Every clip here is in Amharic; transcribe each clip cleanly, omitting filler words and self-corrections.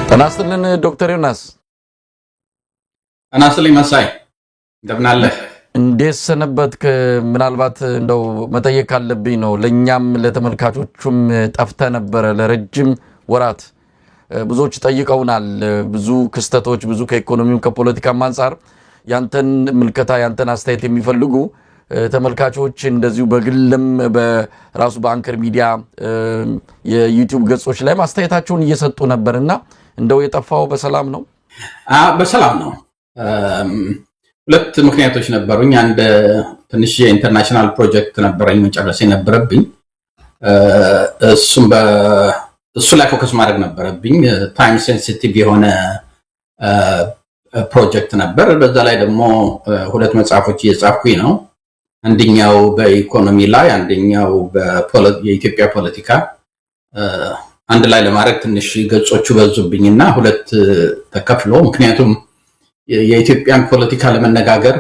ጤና ይስጥልን ዶክተር ዮናስ። ጤና ይስጥልኝ መሳይ፣ እንደምን አለህ? እንዴት ሰነበትክ? ምናልባት እንደው መጠየቅ ካለብኝ ነው። ለኛም ለተመልካቾቹም ጠፍተ ነበረ ለረጅም ወራት። ብዙዎች ጠይቀውናል። ብዙ ክስተቶች፣ ብዙ ከኢኮኖሚው ከፖለቲካም አንፃር ያንተን ምልከታ ያንተን አስተያየት የሚፈልጉ ተመልካቾች እንደዚሁ በግልም በራሱ በአንከር ሚዲያ የዩቲዩብ ገጾች ላይ ማስተያየታቸውን እየሰጡ ነበርና እንደው የጠፋው በሰላም ነው? በሰላም ነው። ሁለት ምክንያቶች ነበሩኝ። አንድ ትንሽ የኢንተርናሽናል ፕሮጀክት ነበረኝ መጨረስ የነበረብኝ። እሱ ላይ ፎከስ ማድረግ ነበረብኝ። ታይም ሴንሲቲቭ የሆነ ፕሮጀክት ነበር። በዛ ላይ ደግሞ ሁለት መጽሐፎች እየጻፍኩኝ ነው። አንደኛው በኢኮኖሚ ላይ፣ አንደኛው የኢትዮጵያ ፖለቲካ አንድ ላይ ለማድረግ ትንሽ ገጾቹ በዙብኝና ሁለት ተከፍሎ፣ ምክንያቱም የኢትዮጵያን ፖለቲካ ለመነጋገር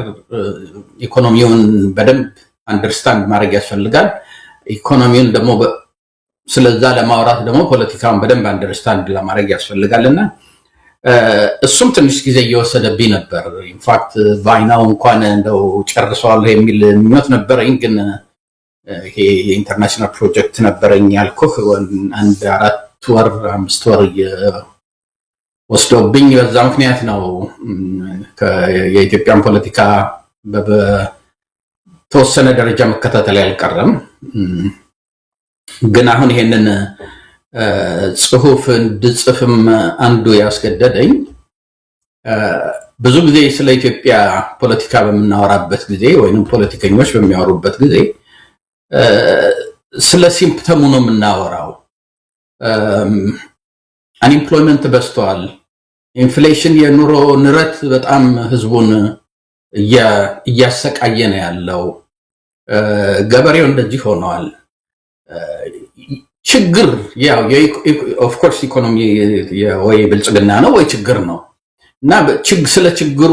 ኢኮኖሚውን በደንብ አንደርስታንድ ማድረግ ያስፈልጋል። ኢኮኖሚውን ደግሞ ስለዛ ለማውራት ደግሞ ፖለቲካውን በደንብ አንደርስታንድ ለማድረግ ያስፈልጋልና እሱም ትንሽ ጊዜ እየወሰደብኝ ነበር። ኢንፋክት ባይናው እንኳን እንደው ጨርሰዋለሁ የሚል ምኞት ነበረኝ። ግን ይሄ የኢንተርናሽናል ፕሮጀክት ነበረኝ ያልኩህ አንድ 4 ወር 5 ወር ወስዶብኝ፣ በዛ ምክንያት ነው የኢትዮጵያን ፖለቲካ በተወሰነ ደረጃ መከታተል ያልቀረም። ግን አሁን ይሄንን ጽሁፍ እንድጽፍም አንዱ ያስገደደኝ ብዙ ብዙ ጊዜ ስለ ኢትዮጵያ ፖለቲካ በምናወራበት ጊዜ ወይንም ፖለቲከኞች በሚያወሩበት ጊዜ ስለ ሲምፕተሙ ነው የምናወራው። አንኢምፕሎይመንት በዝቷል፣ ኢንፍሌሽን የኑሮ ንረት በጣም ህዝቡን እያሰቃየ ነው ያለው፣ ገበሬው እንደዚህ ሆነዋል። ችግር ያው ኦፍ ኮርስ ኢኮኖሚ ወይ ብልጽግና ነው ወይ ችግር ነው እና ስለ ችግሩ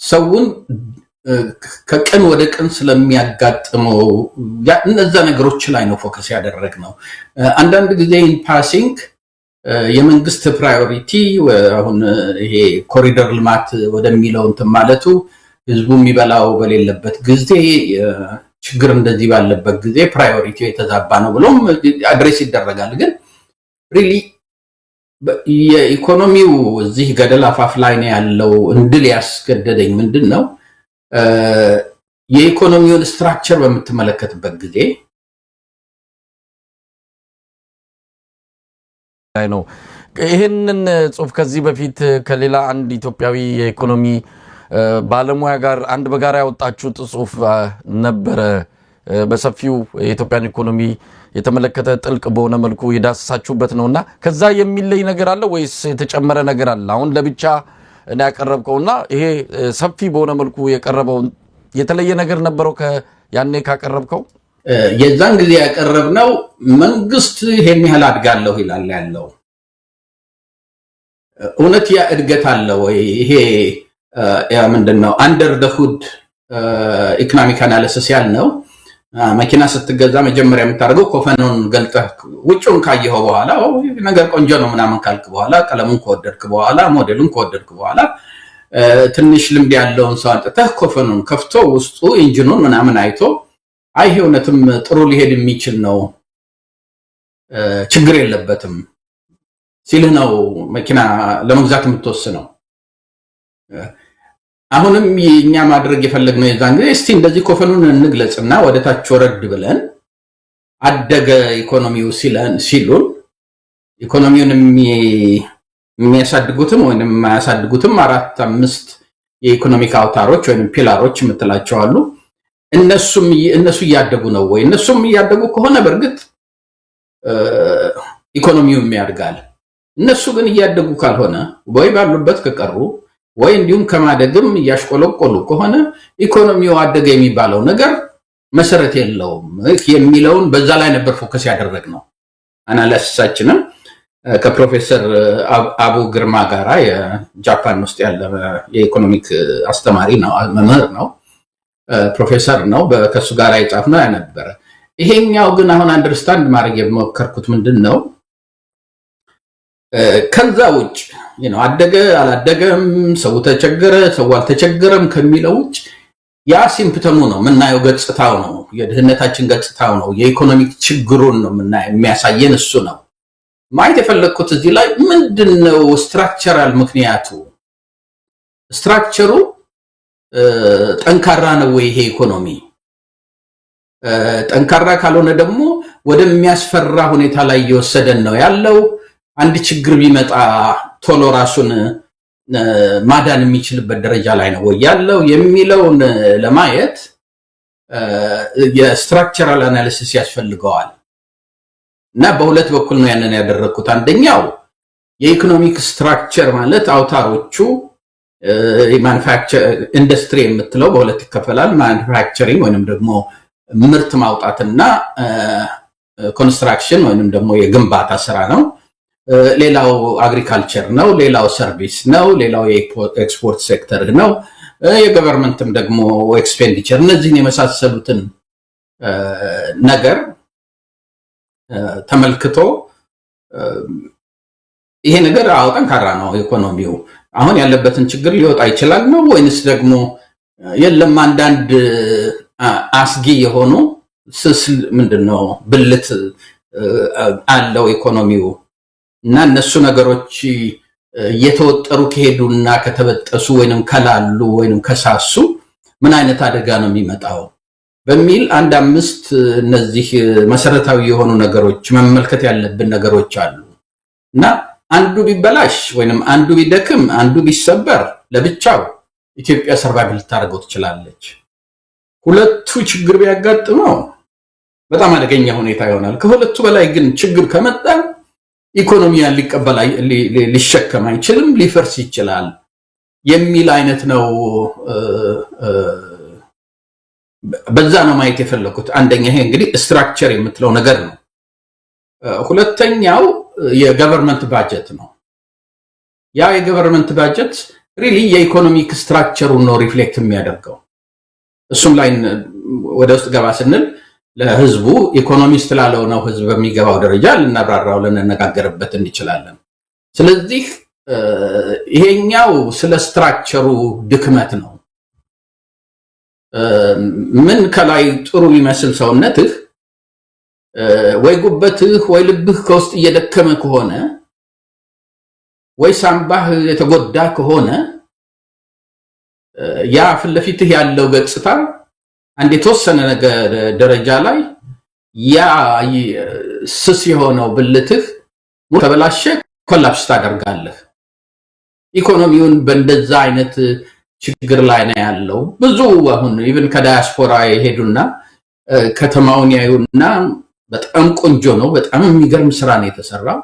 ሰውን ከቀን ወደ ቀን ስለሚያጋጥመው እነዛ ነገሮች ላይ ነው ፎከስ ያደረግነው። አንዳንድ ጊዜ ኢን ፓሲንግ የመንግስት ፕራዮሪቲ አሁን ይሄ ኮሪደር ልማት ወደሚለው እንትን ማለቱ ህዝቡ የሚበላው በሌለበት ጊዜ ችግር እንደዚህ ባለበት ጊዜ ፕራዮሪቲው የተዛባ ነው ብሎም አድሬስ ይደረጋል። ግን ሪሊ የኢኮኖሚው እዚህ ገደል አፋፍ ላይ ነው ያለው እንድል ያስገደደኝ ምንድን ነው የኢኮኖሚውን ስትራክቸር በምትመለከትበት ጊዜ ነው። ይህንን ጽሁፍ ከዚህ በፊት ከሌላ አንድ ኢትዮጵያዊ የኢኮኖሚ ባለሙያ ጋር አንድ በጋራ ያወጣችሁት ጽሁፍ ነበረ። በሰፊው የኢትዮጵያን ኢኮኖሚ የተመለከተ ጥልቅ በሆነ መልኩ የዳሰሳችሁበት ነውና ከዛ የሚለይ ነገር አለ ወይስ የተጨመረ ነገር አለ? አሁን ለብቻ እኔ ያቀረብከውና ይሄ ሰፊ በሆነ መልኩ የቀረበው የተለየ ነገር ነበረው ያኔ ካቀረብከው? የዛን ጊዜ ያቀረብነው መንግስት ይሄን ያህል አድጋለሁ ይላል ያለው እውነት ያ እድገት አለ ወይ? ይሄ ምንድነው አንደር ዘ ሁድ ኢኮኖሚክ አናሊሲስ ያልነው መኪና ስትገዛ መጀመሪያ የምታደርገው ኮፈኑን ገልጠህ ውጭውን ካየኸው በኋላ ነገር ቆንጆ ነው ምናምን ካልክ በኋላ ቀለሙን ከወደድክ በኋላ ሞዴሉን ከወደድክ በኋላ ትንሽ ልምድ ያለውን ሰው አንጥተህ ኮፈኑን ከፍቶ ውስጡ ኢንጂኑን ምናምን አይቶ አይ ይሄ እውነትም ጥሩ ሊሄድ የሚችል ነው ችግር የለበትም ሲልህ ነው መኪና ለመግዛት የምትወስነው። አሁንም እኛ ማድረግ የፈለግነው የዛን ጊዜ እስቲ እንደዚህ ኮፈኑን እንግለጽና ወደ ታች ወረድ ብለን አደገ ኢኮኖሚው ሲሉን ኢኮኖሚውን የሚያሳድጉትም ወይንም የማያሳድጉትም 4-5 የኢኮኖሚክ አውታሮች ወይንም ፒላሮች የምትላቸው አሉ። እነሱ እያደጉ ነው ወይ? እነሱም እያደጉ ከሆነ በእርግጥ ኢኮኖሚውም ያድጋል። እነሱ ግን እያደጉ ካልሆነ ወይ ባሉበት ከቀሩ ወይ እንዲሁም ከማደግም እያሽቆለቆሉ ከሆነ ኢኮኖሚው አደገ የሚባለው ነገር መሰረት የለውም የሚለውን በዛ ላይ ነበር ፎከስ ያደረግነው። አናሊሲሳችንም ከፕሮፌሰር አቡ ግርማ ጋራ የጃፓን ውስጥ ያለ የኢኮኖሚክ አስተማሪ ነው፣ መምህር ነው፣ ፕሮፌሰር ነው። ከሱ ጋራ የጻፍነው ያነበረ። ይሄኛው ግን አሁን አንደርስታንድ ማድረግ የሞከርኩት ምንድነው ከዛ ውጭ አደገ አላደገም፣ ሰው ተቸገረ ሰው አልተቸገረም ከሚለው ውጭ ያ ሲምፕተሙ ነው የምናየው፣ ገጽታው ነው፣ የድህነታችን ገጽታው ነው፣ የኢኮኖሚክ ችግሩን ነው የሚያሳየን። እሱ ነው ማየት የፈለግኩት እዚህ ላይ። ምንድነው ስትራክቸራል ምክንያቱ? ስትራክቸሩ ጠንካራ ነው ወይ? ይሄ ኢኮኖሚ ጠንካራ ካልሆነ ደግሞ ወደሚያስፈራ ሁኔታ ላይ እየወሰደን ነው ያለው። አንድ ችግር ቢመጣ ቶሎ ራሱን ማዳን የሚችልበት ደረጃ ላይ ነው ወይ ያለው የሚለውን ለማየት የስትራክቸራል አናሊሲስ ያስፈልገዋል። እና በሁለት በኩል ነው ያንን ያደረኩት። አንደኛው የኢኮኖሚክ ስትራክቸር ማለት አውታሮቹ ማኑፋክቸር ኢንዱስትሪ የምትለው በሁለት ይከፈላል። ማኑፋክቸሪንግ ወይንም ደግሞ ምርት ማውጣትና ኮንስትራክሽን ወይንም ደግሞ የግንባታ ስራ ነው። ሌላው አግሪካልቸር ነው። ሌላው ሰርቪስ ነው። ሌላው የኤክስፖርት ሴክተር ነው። የገቨርንመንትም ደግሞ ኤክስፔንዲቸር። እነዚህን የመሳሰሉትን ነገር ተመልክቶ ይሄ ነገር ጠንካራ ነው ኢኮኖሚው አሁን ያለበትን ችግር ሊወጣ ይችላል ነው ወይንስ ደግሞ የለም አንዳንድ አስጊ የሆኑ ምንድነው ብልት አለው ኢኮኖሚው እና እነሱ ነገሮች እየተወጠሩ ከሄዱና ከተበጠሱ ወይንም ከላሉ ወይንም ከሳሱ ምን አይነት አደጋ ነው የሚመጣው በሚል አንድ አምስት እነዚህ መሰረታዊ የሆኑ ነገሮች መመልከት ያለብን ነገሮች አሉ እና አንዱ ቢበላሽ ወይንም አንዱ ቢደክም አንዱ ቢሰበር ለብቻው ኢትዮጵያ ሰርቫይቭ ልታደርገው ትችላለች። ሁለቱ ችግር ቢያጋጥመው በጣም አደገኛ ሁኔታ ይሆናል። ከሁለቱ በላይ ግን ችግር ከመጣ ኢኮኖሚያን ሊቀበል ሊሸከም አይችልም፣ ሊፈርስ ይችላል የሚል አይነት ነው። በዛ ነው ማየት የፈለኩት። አንደኛ ይሄ እንግዲህ ስትራክቸር የምትለው ነገር ነው። ሁለተኛው የገቨርንመንት ባጀት ነው። ያ የገቨርንመንት ባጀት ሪሊ የኢኮኖሚክ ስትራክቸሩን ነው ሪፍሌክት የሚያደርገው። እሱም ላይ ወደ ውስጥ ገባ ስንል ለህዝቡ ኢኮኖሚስት ላለው ነው ህዝብ በሚገባው ደረጃ ልናብራራው ልንነጋገርበት እንችላለን። ስለዚህ ይሄኛው ስለ ስትራክቸሩ ድክመት ነው። ምን ከላይ ጥሩ ይመስል ሰውነትህ ወይ ጉበትህ ወይ ልብህ ከውስጥ እየደከመ ከሆነ ወይ ሳምባህ የተጎዳ ከሆነ ያ ፊት ለፊትህ ያለው ገጽታ አንድ የተወሰነ ነገር ደረጃ ላይ ያ ስስ የሆነው ብልትህ ተበላሸ፣ ኮላፕስ ታደርጋለህ። ኢኮኖሚውን በእንደዛ አይነት ችግር ላይ ነው ያለው። ብዙ አሁን ኢቭን ከዳያስፖራ የሄዱና ከተማውን ያዩና በጣም ቆንጆ ነው፣ በጣም የሚገርም ስራ ነው የተሰራው።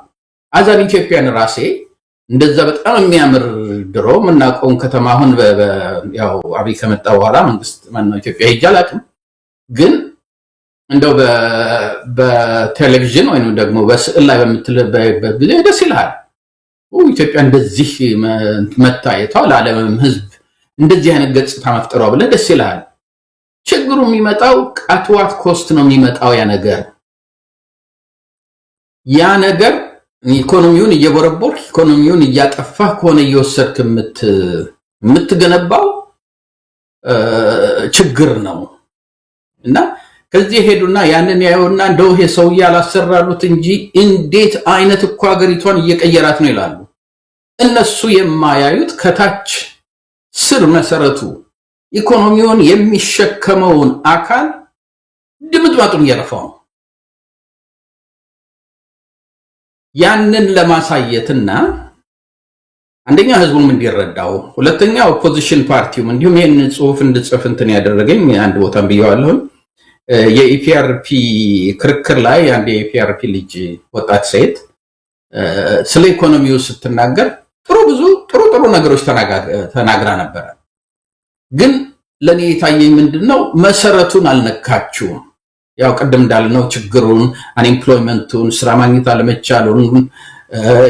አዛን ኢትዮጵያን ራሴ እንደዛ በጣም የሚያምር ድሮ የምናውቀውን ከተማ አሁን ያው አብይ ከመጣ በኋላ መንግስት ማነው ኢትዮጵያ ሄጄ አላውቅም፣ ግን እንደው በቴሌቪዥን ወይንም ደግሞ በስዕል ላይ በምትለበይበት ጊዜ ደስ ይላል። ኢትዮጵያ እንደዚህ መታየቷ ለዓለም ህዝብ እንደዚህ አይነት ገጽታ መፍጠሯ ብለህ ደስ ይላል። ችግሩ የሚመጣው አትዋት ኮስት ነው የሚመጣው ያ ነገር ኢኮኖሚውን እየቦረቦርክ ኢኮኖሚውን እያጠፋህ ከሆነ እየወሰድክ የምትገነባው ችግር ነው እና ከዚህ ሄዱና ያንን ያዩና እንደው ይሄ ሰውዬ አላሰራሉት እንጂ እንዴት አይነት እኮ ሀገሪቷን እየቀየራት ነው ይላሉ። እነሱ የማያዩት ከታች ስር መሰረቱ ኢኮኖሚውን የሚሸከመውን አካል ድምጥማጡን እየረፋው ነው። ያንን ለማሳየትና አንደኛ ህዝቡም እንዲረዳው፣ ሁለተኛ ኦፖዚሽን ፓርቲውም እንዲሁም ይሄን ጽሁፍ እንድጽፍ እንትን ያደረገኝ አንድ ቦታም ብየዋለሁ። የኢፒአርፒ ክርክር ላይ አንድ የኢፒአርፒ ልጅ ወጣት ሴት ስለ ኢኮኖሚው ስትናገር ጥሩ ነገሮች ተናግራ ነበረ። ግን ለኔ የታየኝ ምንድነው መሰረቱን አልነካችሁም። ያው ቀደም እንዳልነው ችግሩን፣ አንኤምፕሎይመንቱን፣ ስራ ማግኘት አለመቻሉን፣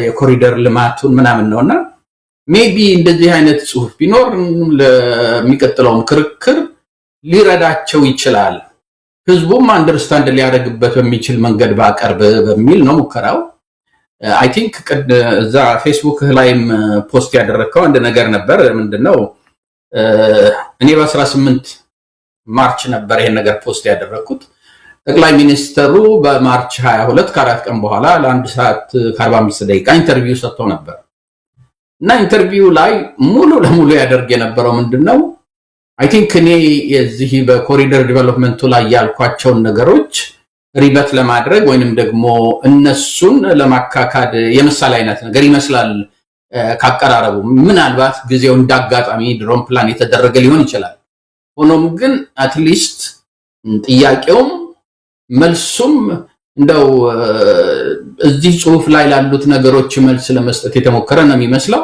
የኮሪደር ልማቱን ምናምን ነውና ሜቢ እንደዚህ አይነት ጽሁፍ ቢኖር ለሚቀጥለውን ክርክር ሊረዳቸው ይችላል። ህዝቡም አንደርስታንድ ሊያደርግበት በሚችል መንገድ ባቀርብ በሚል ነው ሙከራው። አይ ቲንክ እዛ ፌስቡክ ላይም ፖስት ያደረግከው አንድ ነገር ነበር። ምንድነው እኔ በ18 ማርች ነበር ይሄን ነገር ፖስት ያደረኩት። ጠቅላይ ሚኒስትሩ በማርች 22 ከአራት ቀን በኋላ ለ1 ሰዓት ከ45 ደቂቃ ኢንተርቪው ሰጥተው ነበር እና ኢንተርቪው ላይ ሙሉ ለሙሉ ያደርግ የነበረው ምንድነው አይ ቲንክ እኔ የዚህ በኮሪደር ዲቨሎፕመንቱ ላይ ያልኳቸውን ነገሮች ሪበት ለማድረግ ወይንም ደግሞ እነሱን ለማካካድ የመሳል አይነት ነገር ይመስላል ካቀራረቡ። ምናልባት ጊዜው እንዳጋጣሚ ድሮም ፕላን የተደረገ ሊሆን ይችላል። ሆኖም ግን አትሊስት ጥያቄውም መልሱም እንደው እዚህ ጽሁፍ ላይ ላሉት ነገሮች መልስ ለመስጠት የተሞከረ ነው የሚመስለው።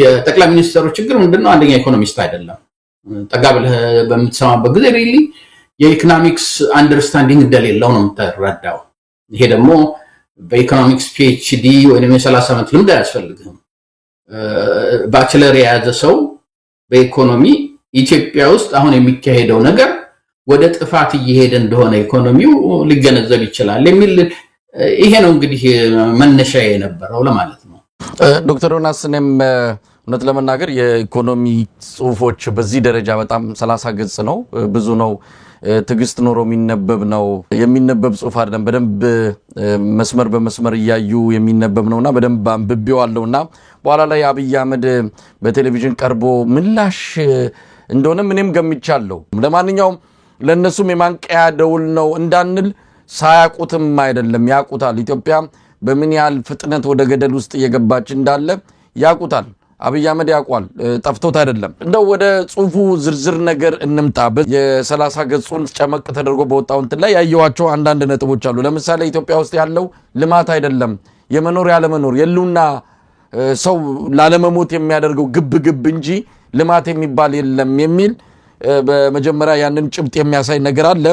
የጠቅላይ ሚኒስትሩ ችግር ምንድነው? አንደኛ ኢኮኖሚስት አይደለም። ጠጋ ብለህ በምትሰማበት ጊዜ ሪሊ የኢኮኖሚክስ አንደርስታንዲንግ እንደሌለው ነው የምትረዳው። ይሄ ደግሞ በኢኮኖሚክስ ፒኤችዲ ወይንም የ30 ዓመት ልምድ አያስፈልግም። ባችለር የያዘ ሰው በኢኮኖሚ ኢትዮጵያ ውስጥ አሁን የሚካሄደው ነገር ወደ ጥፋት እየሄደ እንደሆነ ኢኮኖሚው ሊገነዘብ ይችላል የሚል ይሄ ነው እንግዲህ መነሻ የነበረው ለማለት ነው። ዶክተር ዮናስ እኔም እውነት ለመናገር የኢኮኖሚ ጽሁፎች በዚህ ደረጃ በጣም 30 ገጽ ነው፣ ብዙ ነው። ትግስት ኖሮ የሚነበብ ጽሁፍ አይደለም። በደንብ መስመር በመስመር እያዩ የሚነበብ ነውና በደንብ አንብቤዋለሁና በኋላ ላይ አብይ አህመድ በቴሌቪዥን ቀርቦ ምላሽ እንደሆነ ምንም ገምቻለሁ። ለማንኛውም ለነሱም የማንቀያ ደውል ነው እንዳንል ሳያቁትም አይደለም ያቁታል። ኢትዮጵያ በምን ያህል ፍጥነት ወደ ገደል ውስጥ እየገባች እንዳለ ያቁታል። አብይ አህመድ ያቋል፣ ጠፍቶት አይደለም። እንደው ወደ ጽሁፉ ዝርዝር ነገር እንምጣ። የ30 ገጹን ጨመቅ ተደርጎ በወጣው እንትን ላይ ያየዋቸው አንዳንድ ነጥቦች አሉ። ለምሳሌ ኢትዮጵያ ውስጥ ያለው ልማት አይደለም የመኖር ያለመኖር የሉና ሰው ላለመሞት የሚያደርገው ግብ እንጂ ልማት የሚባል የለም የሚል በመጀመሪያ ያንን ጭብጥ የሚያሳይ ነገር አለ።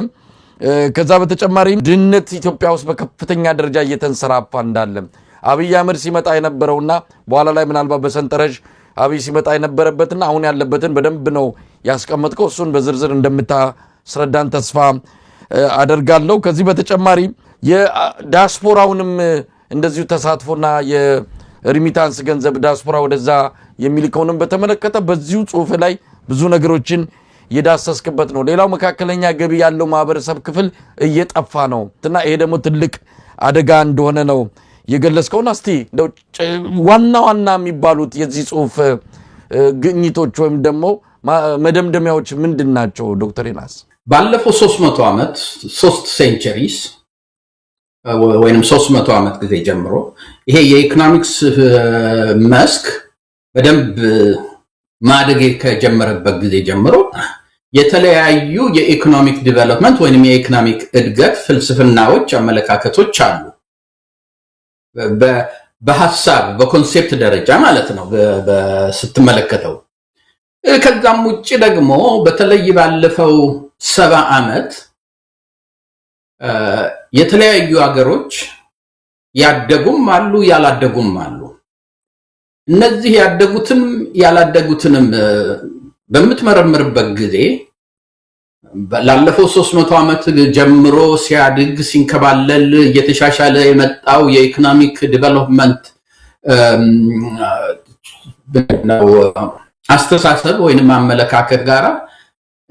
ከዛ በተጨማሪ ድህነት ኢትዮጵያ ውስጥ በከፍተኛ ደረጃ እየተንሰራፋ እንዳለ አብይ አህመድ ሲመጣ የነበረውና በኋላ ላይ ምናልባት በሰንጠረዥ አብይ ሲመጣ የነበረበትና አሁን ያለበትን በደንብ ነው ያስቀመጥከው። እሱን በዝርዝር እንደምታስረዳን ተስፋ አደርጋለሁ። ከዚህ በተጨማሪ የዲያስፖራውንም እንደዚሁ ተሳትፎና የሪሚታንስ ገንዘብ ዲያስፖራ ወደዛ የሚልከውንም በተመለከተ በዚሁ ጽሁፍ ላይ ብዙ ነገሮችን የዳሰስክበት ነው። ሌላው መካከለኛ ገቢ ያለው ማህበረሰብ ክፍል እየጠፋ ነው እና ይሄ ደግሞ ትልቅ አደጋ እንደሆነ ነው የገለጽከውና እስቲ ዋና ዋና የሚባሉት የዚህ ጽሁፍ ግኝቶች ወይም ደግሞ መደምደሚያዎች ምንድን ናቸው ዶክተር ዮናስ? ባለፈው 300 ዓመት 3 ሴንቸሪስ ወይንም 300 ዓመት ጊዜ ጀምሮ ይሄ የኢኮኖሚክስ መስክ በደንብ ማደግ ከጀመረበት ጊዜ ጀምሮ የተለያዩ የኢኮኖሚክ ዲቨሎፕመንት ወይንም የኢኮኖሚክ እድገት ፍልስፍናዎች፣ አመለካከቶች አሉ። በሐሳብ በኮንሴፕት ደረጃ ማለት ነው ስትመለከተው። ከዛም ውጭ ደግሞ በተለይ ባለፈው 70 ዓመት የተለያዩ ሀገሮች ያደጉም አሉ ያላደጉም አሉ። እነዚህ ያደጉትም ያላደጉትንም በምትመረምርበት ጊዜ ላለፈው 300 ዓመት ጀምሮ ሲያድግ ሲንከባለል እየተሻሻለ የመጣው የኢኮኖሚክ ዲቨሎፕመንት አስተሳሰብ ወይንም አመለካከት ጋራ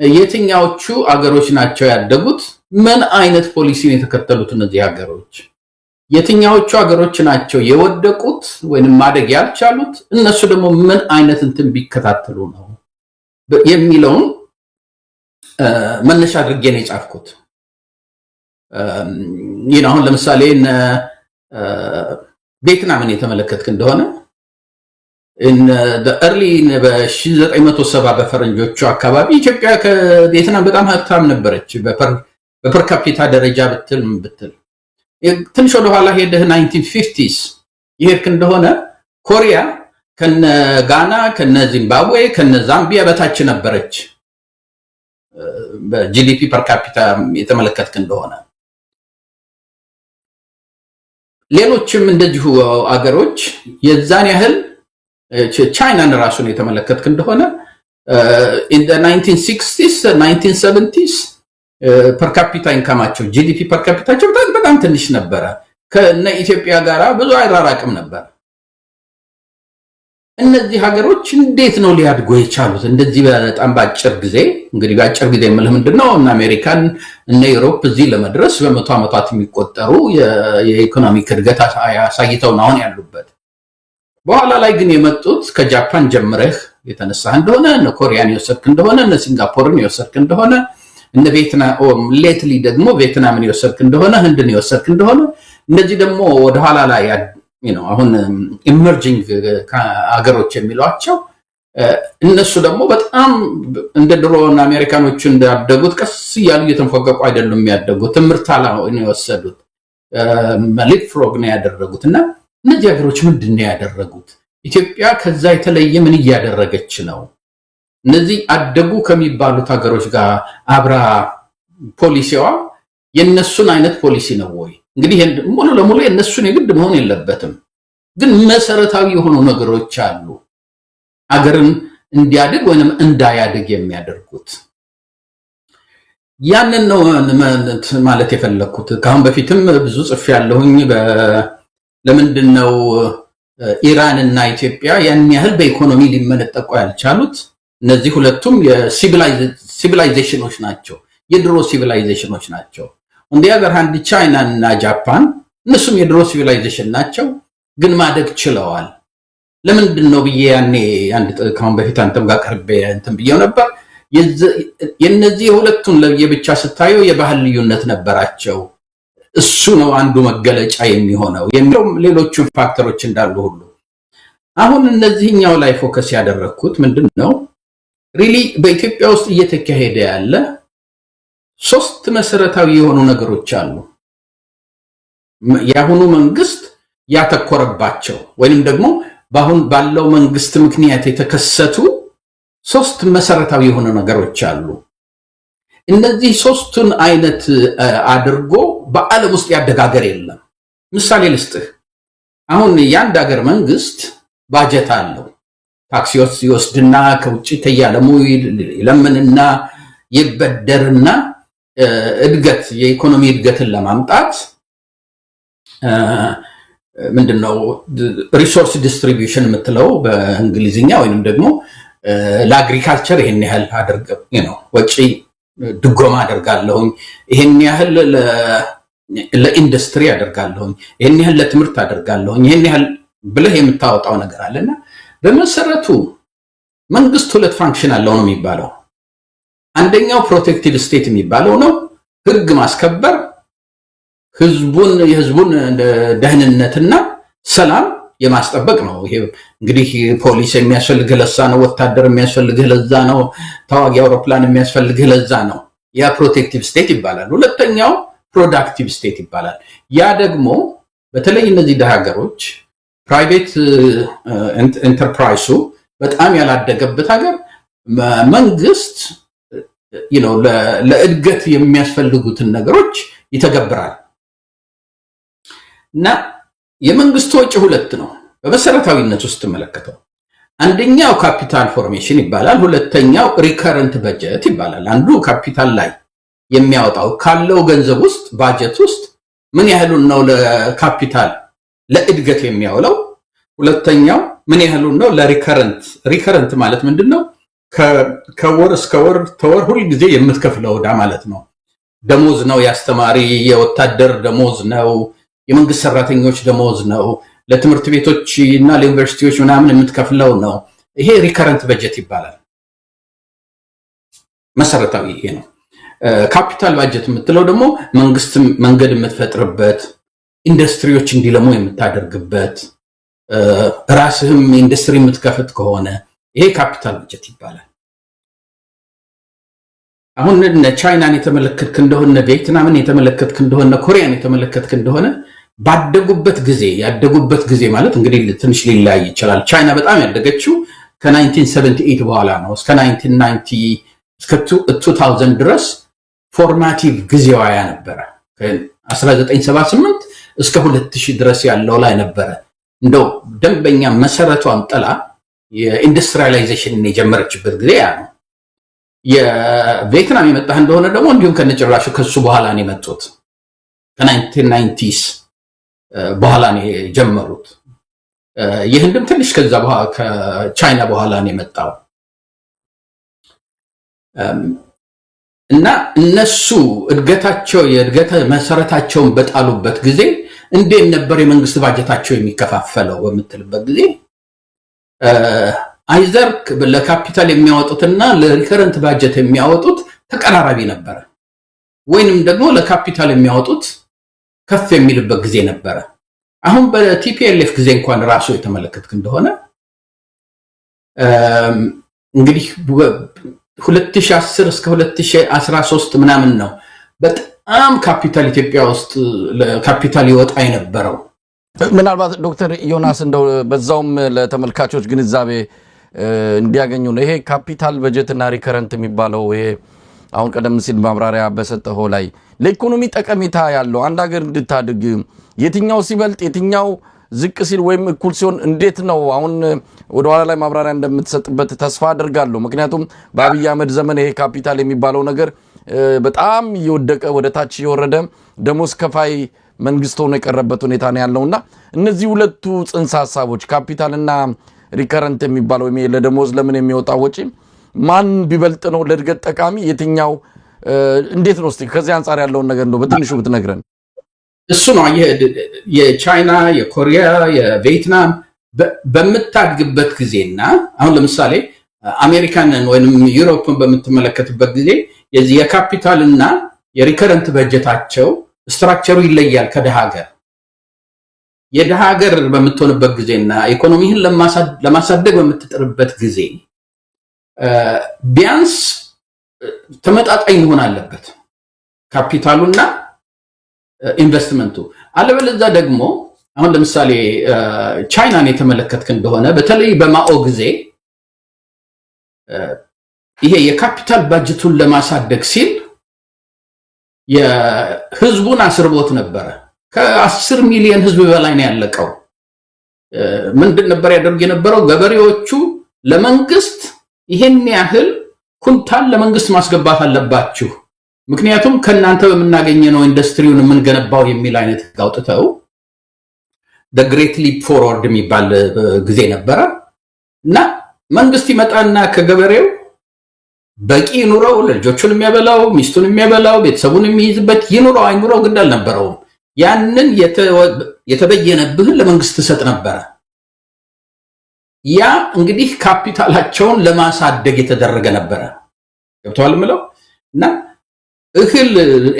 የትኛዎቹ አገሮች ናቸው ያደጉት? ምን አይነት ፖሊሲን የተከተሉት እነዚህ ሀገሮች? የትኛዎቹ ሀገሮች ናቸው የወደቁት ወይንም ማደግ ያልቻሉት? እነሱ ደግሞ ምን አይነት እንትን ቢከታተሉ ነው የሚለውን መነሻ አድርጌ ነው የጻፍኩት። ይሄን አሁን ለምሳሌ ቪየትናምን የተመለከትክ እንደሆነ በ1970 በፈረንጆቹ አካባቢ ኢትዮጵያ ከቪየትናም በጣም ሀብታም ነበረች በፐር ካፒታ ደረጃ ብትል ትንሽ ወደ ኋላ ሄደህ 1950s ይሄድክ እንደሆነ ኮሪያ ከነ ጋና ከነ ዚምባብዌ ከነ ዛምቢያ በታች ነበረች በጂዲፒ ፐር ካፒታ የተመለከትክ እንደሆነ። ሌሎችም እንደዚሁ አገሮች የዛን ያህል ቻይናን ራሱን የተመለከትክ እንደሆነ in the 1960s 1970s ፐር ካፒታ ኢንካማቸው ጂዲፒ ፐር ካፒታቸው በጣም ትንሽ ነበረ። ከነ ኢትዮጵያ ጋራ ብዙ አይራራቅም ነበር። እነዚህ ሀገሮች እንዴት ነው ሊያድጉ የቻሉት እንደዚህ በጣም ባጭር ጊዜ? እንግዲህ ባጭር ጊዜ የምልህ ምንድነው እነ አሜሪካን እነ ዩሮፕ እዚህ ለመድረስ በመቶ ዓመታት የሚቆጠሩ የኢኮኖሚክ እድገት አሳይተው ነው አሁን ያሉበት። በኋላ ላይ ግን የመጡት ከጃፓን ጀምረህ የተነሳህ እንደሆነ እነ ኮሪያን የወሰድክ እንደሆነ እነ ሲንጋፖርን የወሰድክ እንደሆነ እነ ቪየትናም ሌትሊ ደግሞ ቪየትናምን የወሰድክ እንደሆነ ህንድን የወሰድክ እንደሆነ እነዚህ ደግሞ ወደ ኋላ ላይ አሁን ኢመርጂንግ ሀገሮች የሚሏቸው እነሱ ደግሞ በጣም እንደ ድሮና አሜሪካኖቹ እንዳደጉት ቀስ እያሉ እየተንፈቀቁ አይደሉም የሚያደጉት። ትምህርት ነው የወሰዱት፣ ሊፕፍሮግ ነው ያደረጉት። እና እነዚህ ሀገሮች ምንድን ነው ያደረጉት? ኢትዮጵያ ከዛ የተለየ ምን እያደረገች ነው? እነዚህ አደጉ ከሚባሉት ሀገሮች ጋር አብራ ፖሊሲዋ የነሱን አይነት ፖሊሲ ነው ወይ? እንግዲህ ሙሉ ለሙሉ የነሱን የግድ መሆን የለበትም፣ ግን መሰረታዊ የሆኑ ነገሮች አሉ አገርን እንዲያድግ ወይንም እንዳያድግ የሚያደርጉት። ያንን ነው ማለት የፈለኩት። ከአሁን በፊትም ብዙ ጽፍ ያለሁኝ ለምንድን ነው ኢራን እና ኢትዮጵያ ያን ያህል በኢኮኖሚ ሊመነጠቁ ያልቻሉት? እነዚህ ሁለቱም የሲቪላይዜሽኖች ናቸው፣ የድሮ ሲቪላይዜሽኖች ናቸው። እንደ ሀገር አንድ ቻይና እና ጃፓን እነሱም የድሮ ሲቪላይዜሽን ናቸው፣ ግን ማደግ ችለዋል። ለምንድን ነው ብዬ ያኔ ከአሁን በፊት አንተም ጋር ቀርቤ እንትን ብዬው ነበር። የነዚህ የሁለቱን ለየብቻ ስታየው የባህል ልዩነት ነበራቸው። እሱ ነው አንዱ መገለጫ የሚሆነው የሚለው ሌሎቹ ፋክተሮች እንዳሉ ሁሉ አሁን እነዚህኛው ላይ ፎከስ ያደረኩት ምንድነው ሪሊ በኢትዮጵያ ውስጥ እየተካሄደ ያለ ሶስት መሰረታዊ የሆኑ ነገሮች አሉ። የአሁኑ መንግስት ያተኮረባቸው ወይንም ደግሞ በአሁን ባለው መንግስት ምክንያት የተከሰቱ ሶስት መሰረታዊ የሆኑ ነገሮች አሉ። እነዚህ ሶስቱን አይነት አድርጎ በዓለም ውስጥ ያደጋገር የለም። ምሳሌ ልስጥህ። አሁን የአንድ ሀገር መንግስት ባጀት አለው። ታክሲዎች ይወስድና ከውጭ ከያለሙ ይለምንና ይበደርና እድገት የኢኮኖሚ እድገትን ለማምጣት ምንድነው ሪሶርስ ዲስትሪቢዩሽን የምትለው በእንግሊዝኛ ወይንም ደግሞ ለአግሪካልቸር ይሄን ያህል አድርገው ወጪ ድጎማ አደርጋለሁኝ፣ ይሄን ያህል ለኢንዱስትሪ አደርጋለሁኝ፣ ይሄን ያህል ለትምህርት አደርጋለሁኝ፣ ይሄን ያህል ብለህ የምታወጣው ነገር አለና በመሰረቱ መንግስት ሁለት ፋንክሽን አለው ነው የሚባለው። አንደኛው ፕሮቴክቲቭ ስቴት የሚባለው ነው፣ ህግ ማስከበር፣ የህዝቡን ደህንነትና ሰላም የማስጠበቅ ነው። ይሄ እንግዲህ ፖሊስ የሚያስፈልግህ ለዛ ነው፣ ወታደር የሚያስፈልግህ ለዛ ነው፣ ተዋጊ አውሮፕላን የሚያስፈልግህ ለዛ ነው። ያ ፕሮቴክቲቭ ስቴት ይባላል። ሁለተኛው ፕሮዳክቲቭ ስቴት ይባላል። ያ ደግሞ በተለይ እነዚህ ደሃ ሀገሮች ፕራይቬት ኢንተርፕራይሱ በጣም ያላደገበት ሀገር መንግስት ለእድገት የሚያስፈልጉትን ነገሮች ይተገብራል። እና የመንግስት ወጪ ሁለት ነው በመሰረታዊነት ውስጥ ተመለከተው። አንደኛው ካፒታል ፎርሜሽን ይባላል፣ ሁለተኛው ሪከረንት በጀት ይባላል። አንዱ ካፒታል ላይ የሚያወጣው ካለው ገንዘብ ውስጥ ባጀት ውስጥ ምን ያህሉን ነው ለካፒታል ለእድገት የሚያውለው፣ ሁለተኛው ምን ያህሉን ነው ሪከረንት ማለት ምንድነው? ከወር እስከ ወር ተወር ሁሉ ጊዜ የምትከፍለው ዕዳ ማለት ነው። ደሞዝ ነው፣ የአስተማሪ የወታደር ደሞዝ ነው፣ የመንግስት ሰራተኞች ደሞዝ ነው፣ ለትምህርት ቤቶች እና ለዩኒቨርሲቲዎች ምናምን የምትከፍለው ነው። ይሄ ሪከረንት በጀት ይባላል። መሰረታዊ ይሄ ነው። ካፒታል ባጀት የምትለው ደግሞ መንግስት መንገድ የምትፈጥርበት፣ ኢንዱስትሪዎች እንዲለሙ የምታደርግበት፣ ራስህም ኢንዱስትሪ የምትከፍት ከሆነ ይሄ ካፒታል በጀት ይባላል። አሁን እነ ቻይናን የተመለከትክ እንደሆነ፣ ቪየትናምን የተመለከትክ እንደሆነ፣ ኮሪያን የተመለከትክ እንደሆነ ባደጉበት ጊዜ ማለት እንግዲህ ትንሽ ሊለያይ ይችላል። ቻይና በጣም ያደገችው ከ1978 በኋላ ነው። እስከ 1990 እስከ 2000 ድረስ ፎርማቲቭ ጊዜዋ ነበረ። ከ1978 እስከ 2000 ድረስ ያለው ላይ ነበረ። እንደው ደንበኛ መሰረቷን ጥላ የኢንዱስትሪያላይዜሽን የጀመረችበት ጊዜ ያ ነው። የቪየትናም የመጣህ እንደሆነ ደግሞ እንዲሁም ከነጭራሹ ከሱ በኋላ ነው የመጡት ከ1990s በኋላ ነው የጀመሩት። የህንድም ትንሽ ከዛ ከቻይና በኋላ ነው የመጣው እና እነሱ የእድገት መሰረታቸውን በጣሉበት ጊዜ እንዴት ነበር የመንግስት ባጀታቸው የሚከፋፈለው በምትልበት ጊዜ አይዘር ለካፒታል የሚያወጡትና ለሪከረንት ባጀት የሚያወጡት ተቀራራቢ ነበር ወይንም ደግሞ ለካፒታል የሚያወጡት ከፍ የሚልበት ጊዜ ነበር። አሁን በቲፒኤልኤፍ ጊዜ እንኳን ራሱ የተመለከትክ እንደሆነ እንግዲህ 2010 እስከ 2013 ምናምን ነው በጣም ካፒታል ኢትዮጵያ ውስጥ ለካፒታል ይወጣ የነበረው። ምናልባት ዶክተር ዮናስ እንደው በዛውም ለተመልካቾች ግንዛቤ እንዲያገኙ ነው ይሄ ካፒታል በጀትና ሪከረንት የሚባለው ይሄ አሁን ቀደም ሲል ማብራሪያ በሰጠው ላይ ለኢኮኖሚ ጠቀሜታ ያለው አንድ ሀገር እንድታድግ የትኛው ሲበልጥ የትኛው ዝቅ ሲል ወይም እኩል ሲሆን እንዴት ነው አሁን ወደ ኋላ ላይ ማብራሪያ እንደምትሰጥበት ተስፋ አደርጋለሁ። ምክንያቱም በአብይ አህመድ ዘመን ይሄ ካፒታል የሚባለው ነገር በጣም እየወደቀ ወደ ታች እየወረደ ደሞዝ ከፋይ መንግስት ሆኖ የቀረበት ሁኔታ ነው ያለውና እነዚህ ሁለቱ ጽንሰ ሐሳቦች ካፒታልና ሪከረንት የሚባለው ለደሞዝ ለምን የሚወጣው ወጪ ማን ቢበልጥ ነው ለእድገት ጠቃሚ የትኛው እንዴት ነው? እስቲ ከዚህ አንፃር ያለውን ነገር ነው በትንሹ ብትነግረን። እሱ ነው የቻይና የኮሪያ የቪየትናም በምታድግበት ጊዜና አሁን ለምሳሌ አሜሪካንን ወይንም ዩሮፕን በምትመለከትበት ጊዜ የዚህ የካፒታልና የሪከረንት በጀታቸው ስትራክቸሩ ይለያል ከደሃ ሀገር። የደሃ ሀገር በምትሆንበት ጊዜና ኢኮኖሚህን ለማሳደግ በምትጥርበት ጊዜ ቢያንስ ተመጣጣኝ መሆን አለበት ካፒታሉና ኢንቨስትመንቱ። አለበለዚያ ደግሞ አሁን ለምሳሌ ቻይናን የተመለከትክ እንደሆነ በተለይ በማኦ ጊዜ ይሄ የካፒታል ባጀቱን ለማሳደግ ሲል የህዝቡን አስርቦት ነበረ። ከ10 ሚሊዮን ህዝብ በላይ ነው ያለቀው። ምንድን ነበር ያደርግ የነበረው? ገበሬዎቹ ለመንግስት ይሄን ያህል ኩንታል ለመንግስት ማስገባት አለባችሁ፣ ምክንያቱም ከናንተ በመናገኘ ነው ኢንዱስትሪውን የምንገነባው የሚል አይነት አውጥተው the great leap forward የሚባል ጊዜ ነበረ እና መንግስት ይመጣና ከገበሬው በቂ ኑሮው ለልጆቹን የሚያበላው ሚስቱን የሚያበላው ቤተሰቡን የሚይዝበት ይኑረው አይኑረው ግድ አልነበረውም። ያንን የተበየነብህን ለመንግስት ሰጥ ነበር። ያ እንግዲህ ካፒታላቸውን ለማሳደግ የተደረገ ነበር። ገብቷል ምለው እና እህል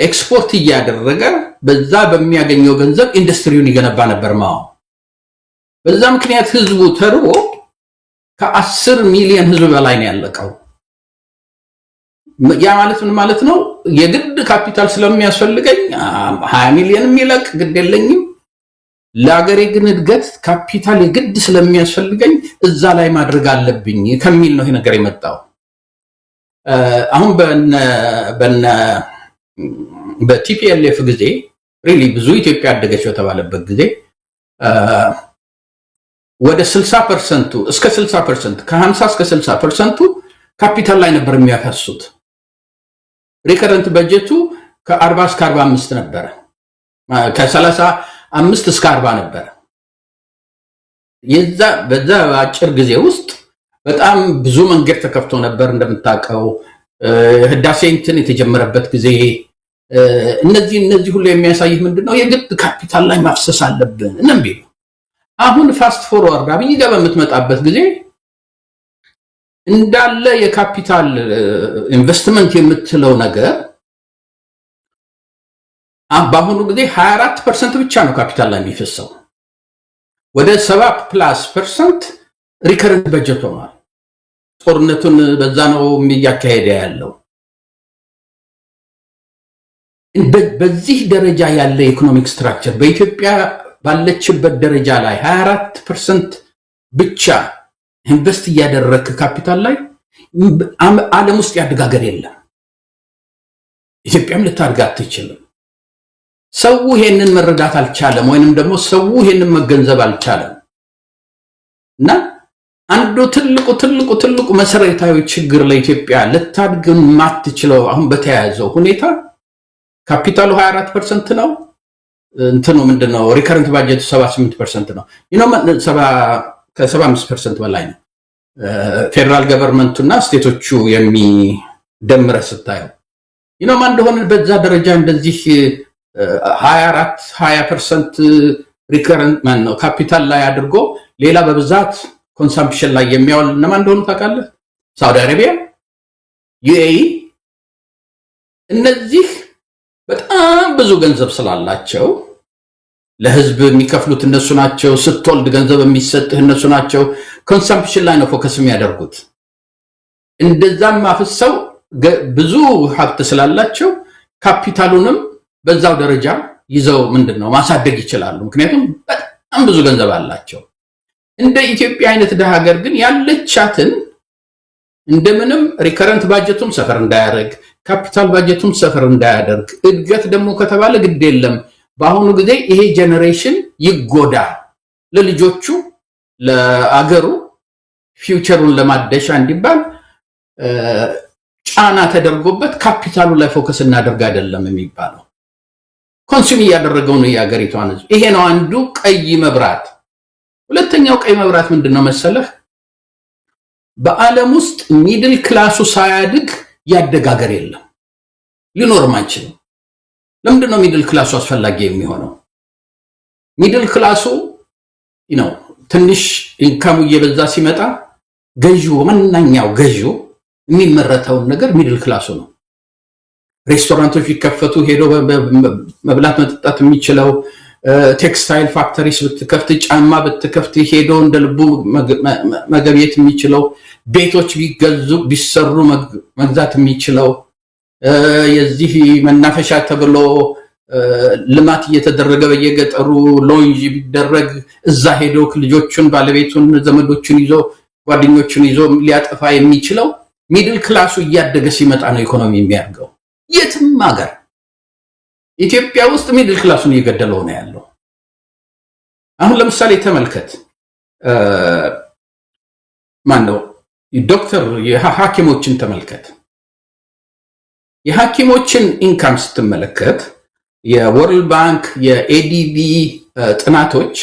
ኤክስፖርት እያደረገ በዛ በሚያገኘው ገንዘብ ኢንዱስትሪውን ይገነባ ነበር ማው። በዛ ምክንያት ህዝቡ ተርቦ ከ10 ሚሊዮን ህዝብ በላይ ነው ያለቀው። ያ ማለት ምን ማለት ነው? የግድ ካፒታል ስለሚያስፈልገኝ 20 ሚሊዮን የሚለቅ ግድ የለኝም፣ ለሀገሬ ግን እድገት ካፒታል የግድ ስለሚያስፈልገኝ እዛ ላይ ማድረግ አለብኝ ከሚል ነው ይሄ ነገር የመጣው። አሁን በቲፒኤልኤፍ ጊዜ ሪሊ ብዙ ኢትዮጵያ አደገች በተባለበት ጊዜ ወደ 60% እስከ 60% ከ50 እስከ 60% ካፒታል ላይ ነበር የሚያፈሱት። ሪከረንት በጀቱ ከ40 እስከ 45 ነበር፣ ከ35 እስከ 40 ነበር። በዛ አጭር ጊዜ ውስጥ በጣም ብዙ መንገድ ተከፍቶ ነበር እንደምታውቀው። ህዳሴ እንትን የተጀመረበት ጊዜ እነዚህ ሁሉ የሚያሳይህ ምንድነው? የግድ ካፒታል ላይ ማፍሰስ አለብን እንምቢል። አሁን ፋስት ፎርዋርድ አብይ ጋር በምትመጣበት ጊዜ እንዳለ የካፒታል ኢንቨስትመንት የምትለው ነገር በአሁኑ ጊዜ 24% ብቻ ነው ካፒታል ላይ የሚፈሰው። ወደ 70+% ሪከረንት በጀት ሆኗል። ጦርነቱን በዛ ነው እያካሄደ ያለው። በዚህ ደረጃ ያለ ኢኮኖሚክ ስትራክቸር በኢትዮጵያ ባለችበት ደረጃ ላይ 24% ብቻ ኢንቨስት እያደረክ ካፒታል ላይ ዓለም ውስጥ ያድጋገር የለም። ኢትዮጵያም ልታድግ አትችልም። ሰው ይሄንን መረዳት አልቻለም፣ ወይንም ደግሞ ሰው ይሄንን መገንዘብ አልቻለም እና አንዱ ትልቁ መሰረታዊ ችግር ለኢትዮጵያ ልታድግ ማትችለው አሁን በተያያዘው ሁኔታ ካፒታሉ 24% ነው። እንትኑ ምንድነው ሪከረንት ባጀቱ 78% ነው ከ75% በላይ ነው ፌደራል ገቨርንመንቱና ስቴቶቹ የሚደምረ ስታየው ማን እንደሆነ በዛ ደረጃ እንደዚህ 20% ሪከረንት ማን ነው ካፒታል ላይ አድርጎ ሌላ በብዛት ኮንሰምፕሽን ላይ የሚያውል ማን እንደሆነ ታውቃለህ ሳውዲ አረቢያ ዩኤኢ እነዚህ በጣም ብዙ ገንዘብ ስላላቸው ለህዝብ የሚከፍሉት እነሱ ናቸው ስትወልድ ገንዘብ የሚሰጥህ እነሱ ናቸው ኮንሰምፕሽን ላይ ነው ፎከስ የሚያደርጉት እንደዛም አፍሰው ብዙ ሀብት ስላላቸው ካፒታሉንም በዛው ደረጃ ይዘው ምንድነው ማሳደግ ይችላሉ ምክንያቱም በጣም ብዙ ገንዘብ አላቸው እንደ ኢትዮጵያ አይነት ሀገር ግን ያለቻትን እንደምንም ሪከረንት ባጀቱም ሰፈር እንዳያደርግ ካፒታል ባጀቱም ሰፈር እንዳያደርግ እድገት ደግሞ ከተባለ ግድ የለም በአሁኑ ጊዜ ይሄ ጄነሬሽን ይጎዳ ለልጆቹ ለአገሩ ፊውቸሩን ለማደሻ እንዲባል ጫና ተደርጎበት ካፒታሉ ላይ ፎከስ እናደርግ አይደለም የሚባለው ኮንሱም ያደረገው ነው ያገሪቷን ህዝብ ይሄ ነው አንዱ ቀይ መብራት ሁለተኛው ቀይ መብራት ምንድነው መሰለህ በአለም ውስጥ ሚድል ክላሱ ሳያድግ ያደጋገር የለም ሊኖርም አይችልም ለምንድነው ሚድል ክላሱ አስፈላጊ የሚሆነው ሚድል ክላሱ ትንሽ ኢንካሙ እየበዛ ሲመጣ ገዢው ማንኛው ገዢው የሚመረተው ነገር ሚድል ክላሱ ነው ሬስቶራንቶች ይከፈቱ ሄዶ መብላት መጠጣት የሚችለው ቴክስታይል ፋክተሪስ ብትከፍት ጫማ ብትከፍት ሄዶ እንደልቡ መገብየት የሚችለው ቤቶች ቢገዙ ቢሰሩ መግዛት የሚችለው የዚህ መናፈሻ ተብሎ ልማት እየተደረገ በየገጠሩ ሎንጅ ቢደረግ እዛ ሄዶ ልጆቹን ባለቤቱን ዘመዶቹን ይዞ ጓደኞቹን ይዞ ሊያጠፋ የሚችለው ሚድል ክላሱ እያደገ ሲመጣ ነው ኢኮኖሚ የሚያድገው የትም ሀገር ኢትዮጵያ ውስጥ ሚድል ክላሱን እየገደለው ነው ያለው አሁን ለምሳሌ ተመልከት ማነው ዶክተር የሐኪሞችን ተመልከት የሐኪሞችን ኢንካም ስትመለከት የወርልድ ባንክ የኤዲቢ ጥናቶች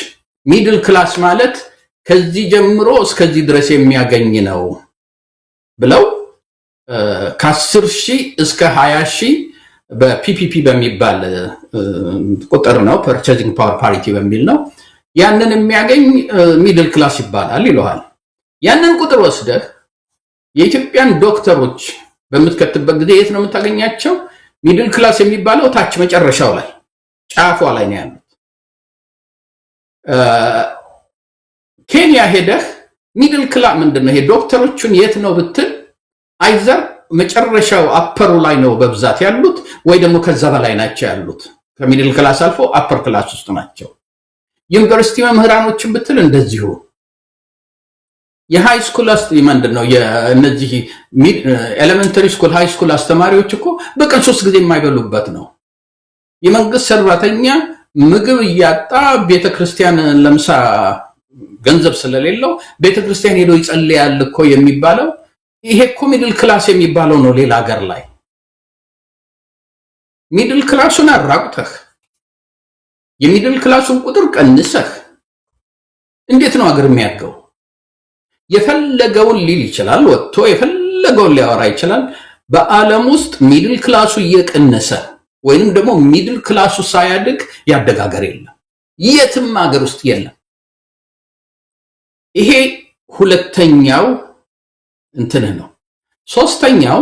ሚድል ክላስ ማለት ከዚህ ጀምሮ እስከዚህ ድረስ የሚያገኝ ነው ብለው ከ10,000 እስከ 20,000 በፒፒፒ በሚባል ቁጥር ነው ፐርቼዚንግ ፓወር ፓሪቲ በሚል ነው ያንን የሚያገኝ ሚድል ክላስ ይባላል ይለዋል ያንን ቁጥር ወስደህ የኢትዮጵያን ዶክተሮች በመትከተበት ጊዜ የት ነው የምታገኛቸው ሚድል ክላስ የሚባለው ታች መጨረሻው ላይ ጫፏ ላይ ነው ያሉት ኬንያ ሄደህ ሚድል ክላስ ምንድነው ይሄ ዶክተሮቹን የት ነው ብትል አይዘር መጨረሻው አፐሩ ላይ ነው በብዛት ያሉት ወይ ደግሞ ከዛ በላይ ናቸው ያሉት ከሚድል ክላስ አልፎ አፐር ክላስ ውስጥ ናቸው ዩኒቨርሲቲ መምህራኖችን ብትል እንደዚሁ የሃይ ስኩል ምንድነው የነዚህ ኤሌመንተሪ ስኩል ሃይ ስኩል አስተማሪዎች እኮ በቀን 3 ጊዜ የማይበሉበት ነው የመንግስት ሰራተኛ ምግብ እያጣ ቤተክርስቲያን ለምሳ ገንዘብ ስለሌለው ቤተክርስቲያን ሄዶ ይጸልያል እኮ የሚባለው ይሄ እኮ ሚድል ክላስ የሚባለው ነው ሌላ ሀገር ላይ ሚድል ክላሱን አራቁተህ የሚድል ክላሱን ቁጥር ቀንሰህ እንዴት ነው ሀገር የሚያድገው የፈለገውን ሊል ይችላል ወጥቶ የፈለገውን ሊያወራ ይችላል በአለም ውስጥ ሚድል ክላሱ እየቀነሰ ወይንም ደግሞ ሚድል ክላሱ ሳያድግ ያደጋገር የለም የትም ሀገር ውስጥ የለም ይሄ ሁለተኛው እንትነ ነው ሶስተኛው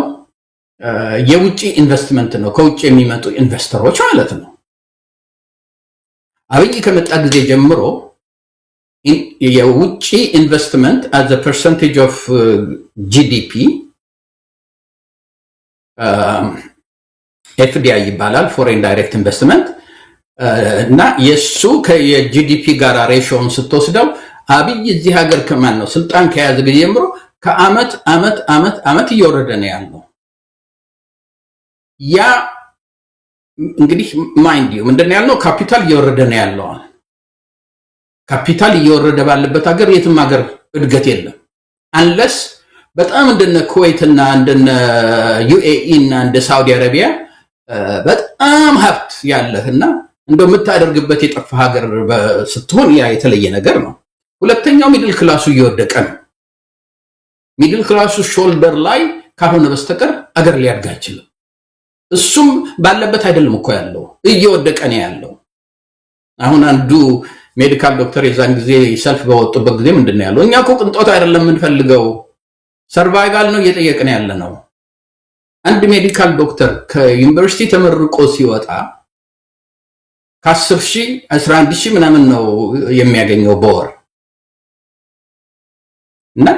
የውጪ ኢንቨስትመንት ነው ከውጪ የሚመጡ ኢንቨስተሮች ማለት ነው አብይ ከመጣ ጊዜ ጀምሮ የውጪ ኢንቨስትመንት as a percentage of GDP FDI ይባላል foreign direct investment እና የሱ ከጂዲፒ ጋር ሬሾውን ስትወስደው አብይ እዚህ ሀገር ከማን ነው ስልጣን ከያዘ ጊዜ ጀምሮ ከአመት አመት እየወረደ ነው ያለው ያ እንግዲህ ማይንድ ዩ ምንድነው ያለው ካፒታል እየወረደ ነው ያለው ካፒታል እየወረደ ባለበት ሀገር የትም ሀገር እድገት የለም አንለስ በጣም እንደነ ኩዌትና እንደነ ዩኤኢ እና እንደ ሳውዲ አረቢያ በጣም ሀብት ያለህና እንደው የምታደርግበት የጠፋ ሀገር ስትሆን ያ የተለየ ነገር ነው። ሁለተኛው ሚድል ክላሱ እየወደቀ ነው። ሚድል ክላሱ ሾልደር ላይ ካልሆነ በስተቀር አገር ሊያድግ አይችልም። እሱም ባለበት አይደለም እኮ ያለው እየወደቀ ነው ያለው። አሁን አንዱ ሜዲካል ዶክተር የዛን ጊዜ ሰልፍ በወጡበት ጊዜ ምንድነው ያለው? እኛ እኮ ቅንጦት አይደለም የምንፈልገው ሰርቫይቫል ነው እየጠየቅን ያለ ነው። አንድ ሜዲካል ዶክተር ከዩኒቨርሲቲ ተመርቆ ሲወጣ ከ10,000 11,000 ምናምን ነው የሚያገኘው በወር እና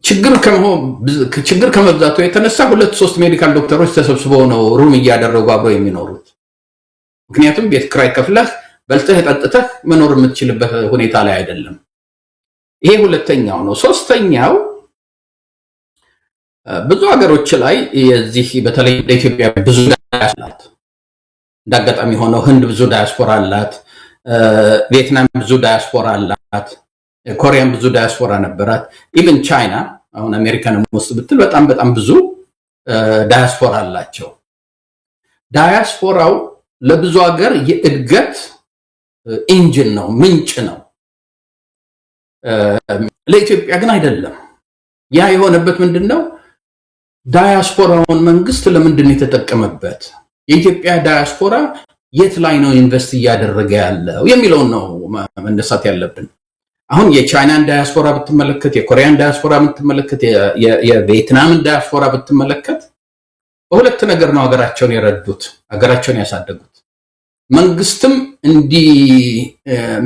ችግር ከመብዛቱ የተነሳ 2-3 ሜዲካል ዶክተሮች ተሰብስበው ነው ሩም እያደረጉ አብረው የሚኖሩት። ምክንያቱም ቤት ክራይ ከፍለህ በልተህ ጠጥተህ መኖር የምትችልበት ሁኔታ ላይ አይደለም። ይሄ ሁለተኛው ነው። ሶስተኛው ብዙ ሀገሮች ላይ የዚህ በተለይ በኢትዮጵያ ብዙ ዳያስፖራ እንዳጋጣሚ ሆነው ህንድ ብዙ ዳያስፖራ አላት፣ ቪየትናም ብዙ ዳያስፖራ አላት፣ ኮሪያም ብዙ ዳያስፖራ ነበራት። ኢቭን ቻይና አሁን አሜሪካንም ውስጥ ብትል በጣም ብዙ ዳያስፖራ አላቸው። ዳያስፖራው ለብዙ ሀገር የእድገት ኢንጂን ነው፣ ምንጭ ነው። ለኢትዮጵያ ግን አይደለም። ያ የሆነበት ምንድነው? ዳያስፖራውን መንግስት ለምንድን ነው የተጠቀመበት? የኢትዮጵያ ዳያስፖራ የት ላይ ነው ኢንቨስት እያደረገ ያለው የሚለውን ነው መነሳት ያለብን። አሁን የቻይናን ዳያስፖራ ብትመለከት፣ የኮሪያን ዳያስፖራ ብትመለከት፣ የቪየትናምን ዳያስፖራ ብትመለከት በሁለት ነገር ነው ሀገራቸውን የረዱት፣ ሀገራቸውን ያሳደጉት። መንግስትም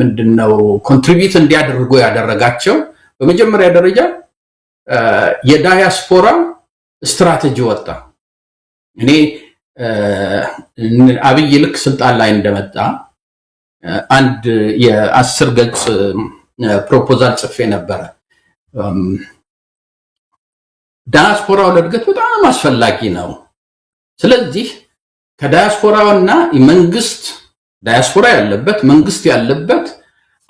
ምንድነው ኮንትሪቢዩት እንዲያደርጉ ያደረጋቸው በመጀመሪያ ደረጃ የዳያስፖራ ስትራቴጂ ወጣ። እኔ አብይ ልክ ስልጣን ላይ እንደመጣ አንድ የ10 ገጽ ፕሮፖዛል ጽፌ ነበረ። ዳያስፖራው ለእድገት በጣም አስፈላጊ ነው። ስለዚህ ከዳያስፖራውና መንግስት ዳያስፖራ ያለበት መንግስት ያለበት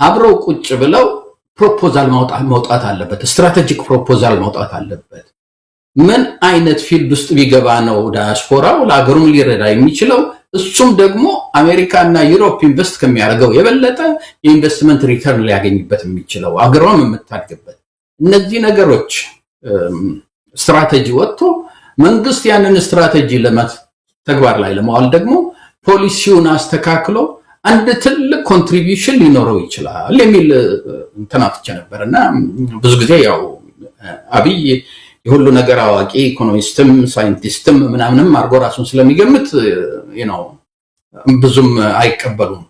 አብረው ቁጭ ብለው ፕሮፖዛል ማውጣት አለበት። ስትራቴጂክ ፕሮፖዛል ማውጣት አለበት። ምን አይነት ፊልድ ውስጥ ቢገባ ነው ዳያስፖራው ለሀገሩም ሊረዳ የሚችለው? እሱም ደግሞ አሜሪካና ዩሮፕ ኢንቨስት ከሚያደርገው የበለጠ የኢንቨስትመንት ሪተርን ሊያገኝበት የሚችለው አገሯም የምታድግበት። እነዚህ ነገሮች ስትራቴጂ ወጥቶ መንግስት ያንን ስትራቴጂ ተግባር ላይ ለማዋል ደግሞ ፖሊሲውን አስተካክሎ አንድ ትልቅ ኮንትሪቢዩሽን ሊኖረው ይችላል የሚል ተናፍቼ ነበርና ብዙ ጊዜ ያው አብይ የሁሉ ነገር አዋቂ ኢኮኖሚስትም ሳይንቲስትም ምናምንም አርጎ ራሱን ስለሚገምት ብዙም አይቀበሉም።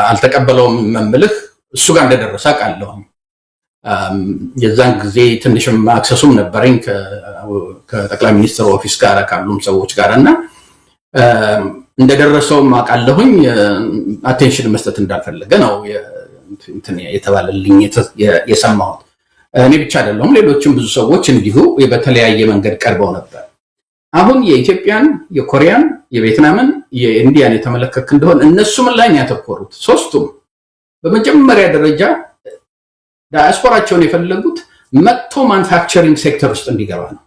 አልተቀበለውም መምልህ እሱ ጋር እንደደረሰ አውቃለሁ። የዛን ጊዜ ትንሽም አክሰሱም ነበረኝ ከጠቅላይ ሚኒስትር ኦፊስ ጋር ካሉም ሰዎች ጋር እና እንደደረሰውም አውቃለሁኝ። አቴንሽን መስጠት እንዳልፈለገ ነው የተባለልኝ የሰማሁት። እኔ ብቻ አይደለሁም፣ ሌሎችም ብዙ ሰዎች እንዲሁ በተለያየ መንገድ ቀርበው ነበር። አሁን የኢትዮጵያን፣ የኮሪያን፣ የቪየትናምን፣ የኢንዲያን የተመለከክ እንደሆነ እነሱ ምን ላይ ያተኮሩት? ሶስቱም በመጀመሪያ ደረጃ ዳያስፖራቸውን የፈለጉት መጥቶ ማኑፋክቸሪንግ ሴክተር ውስጥ እንዲገባ ነው።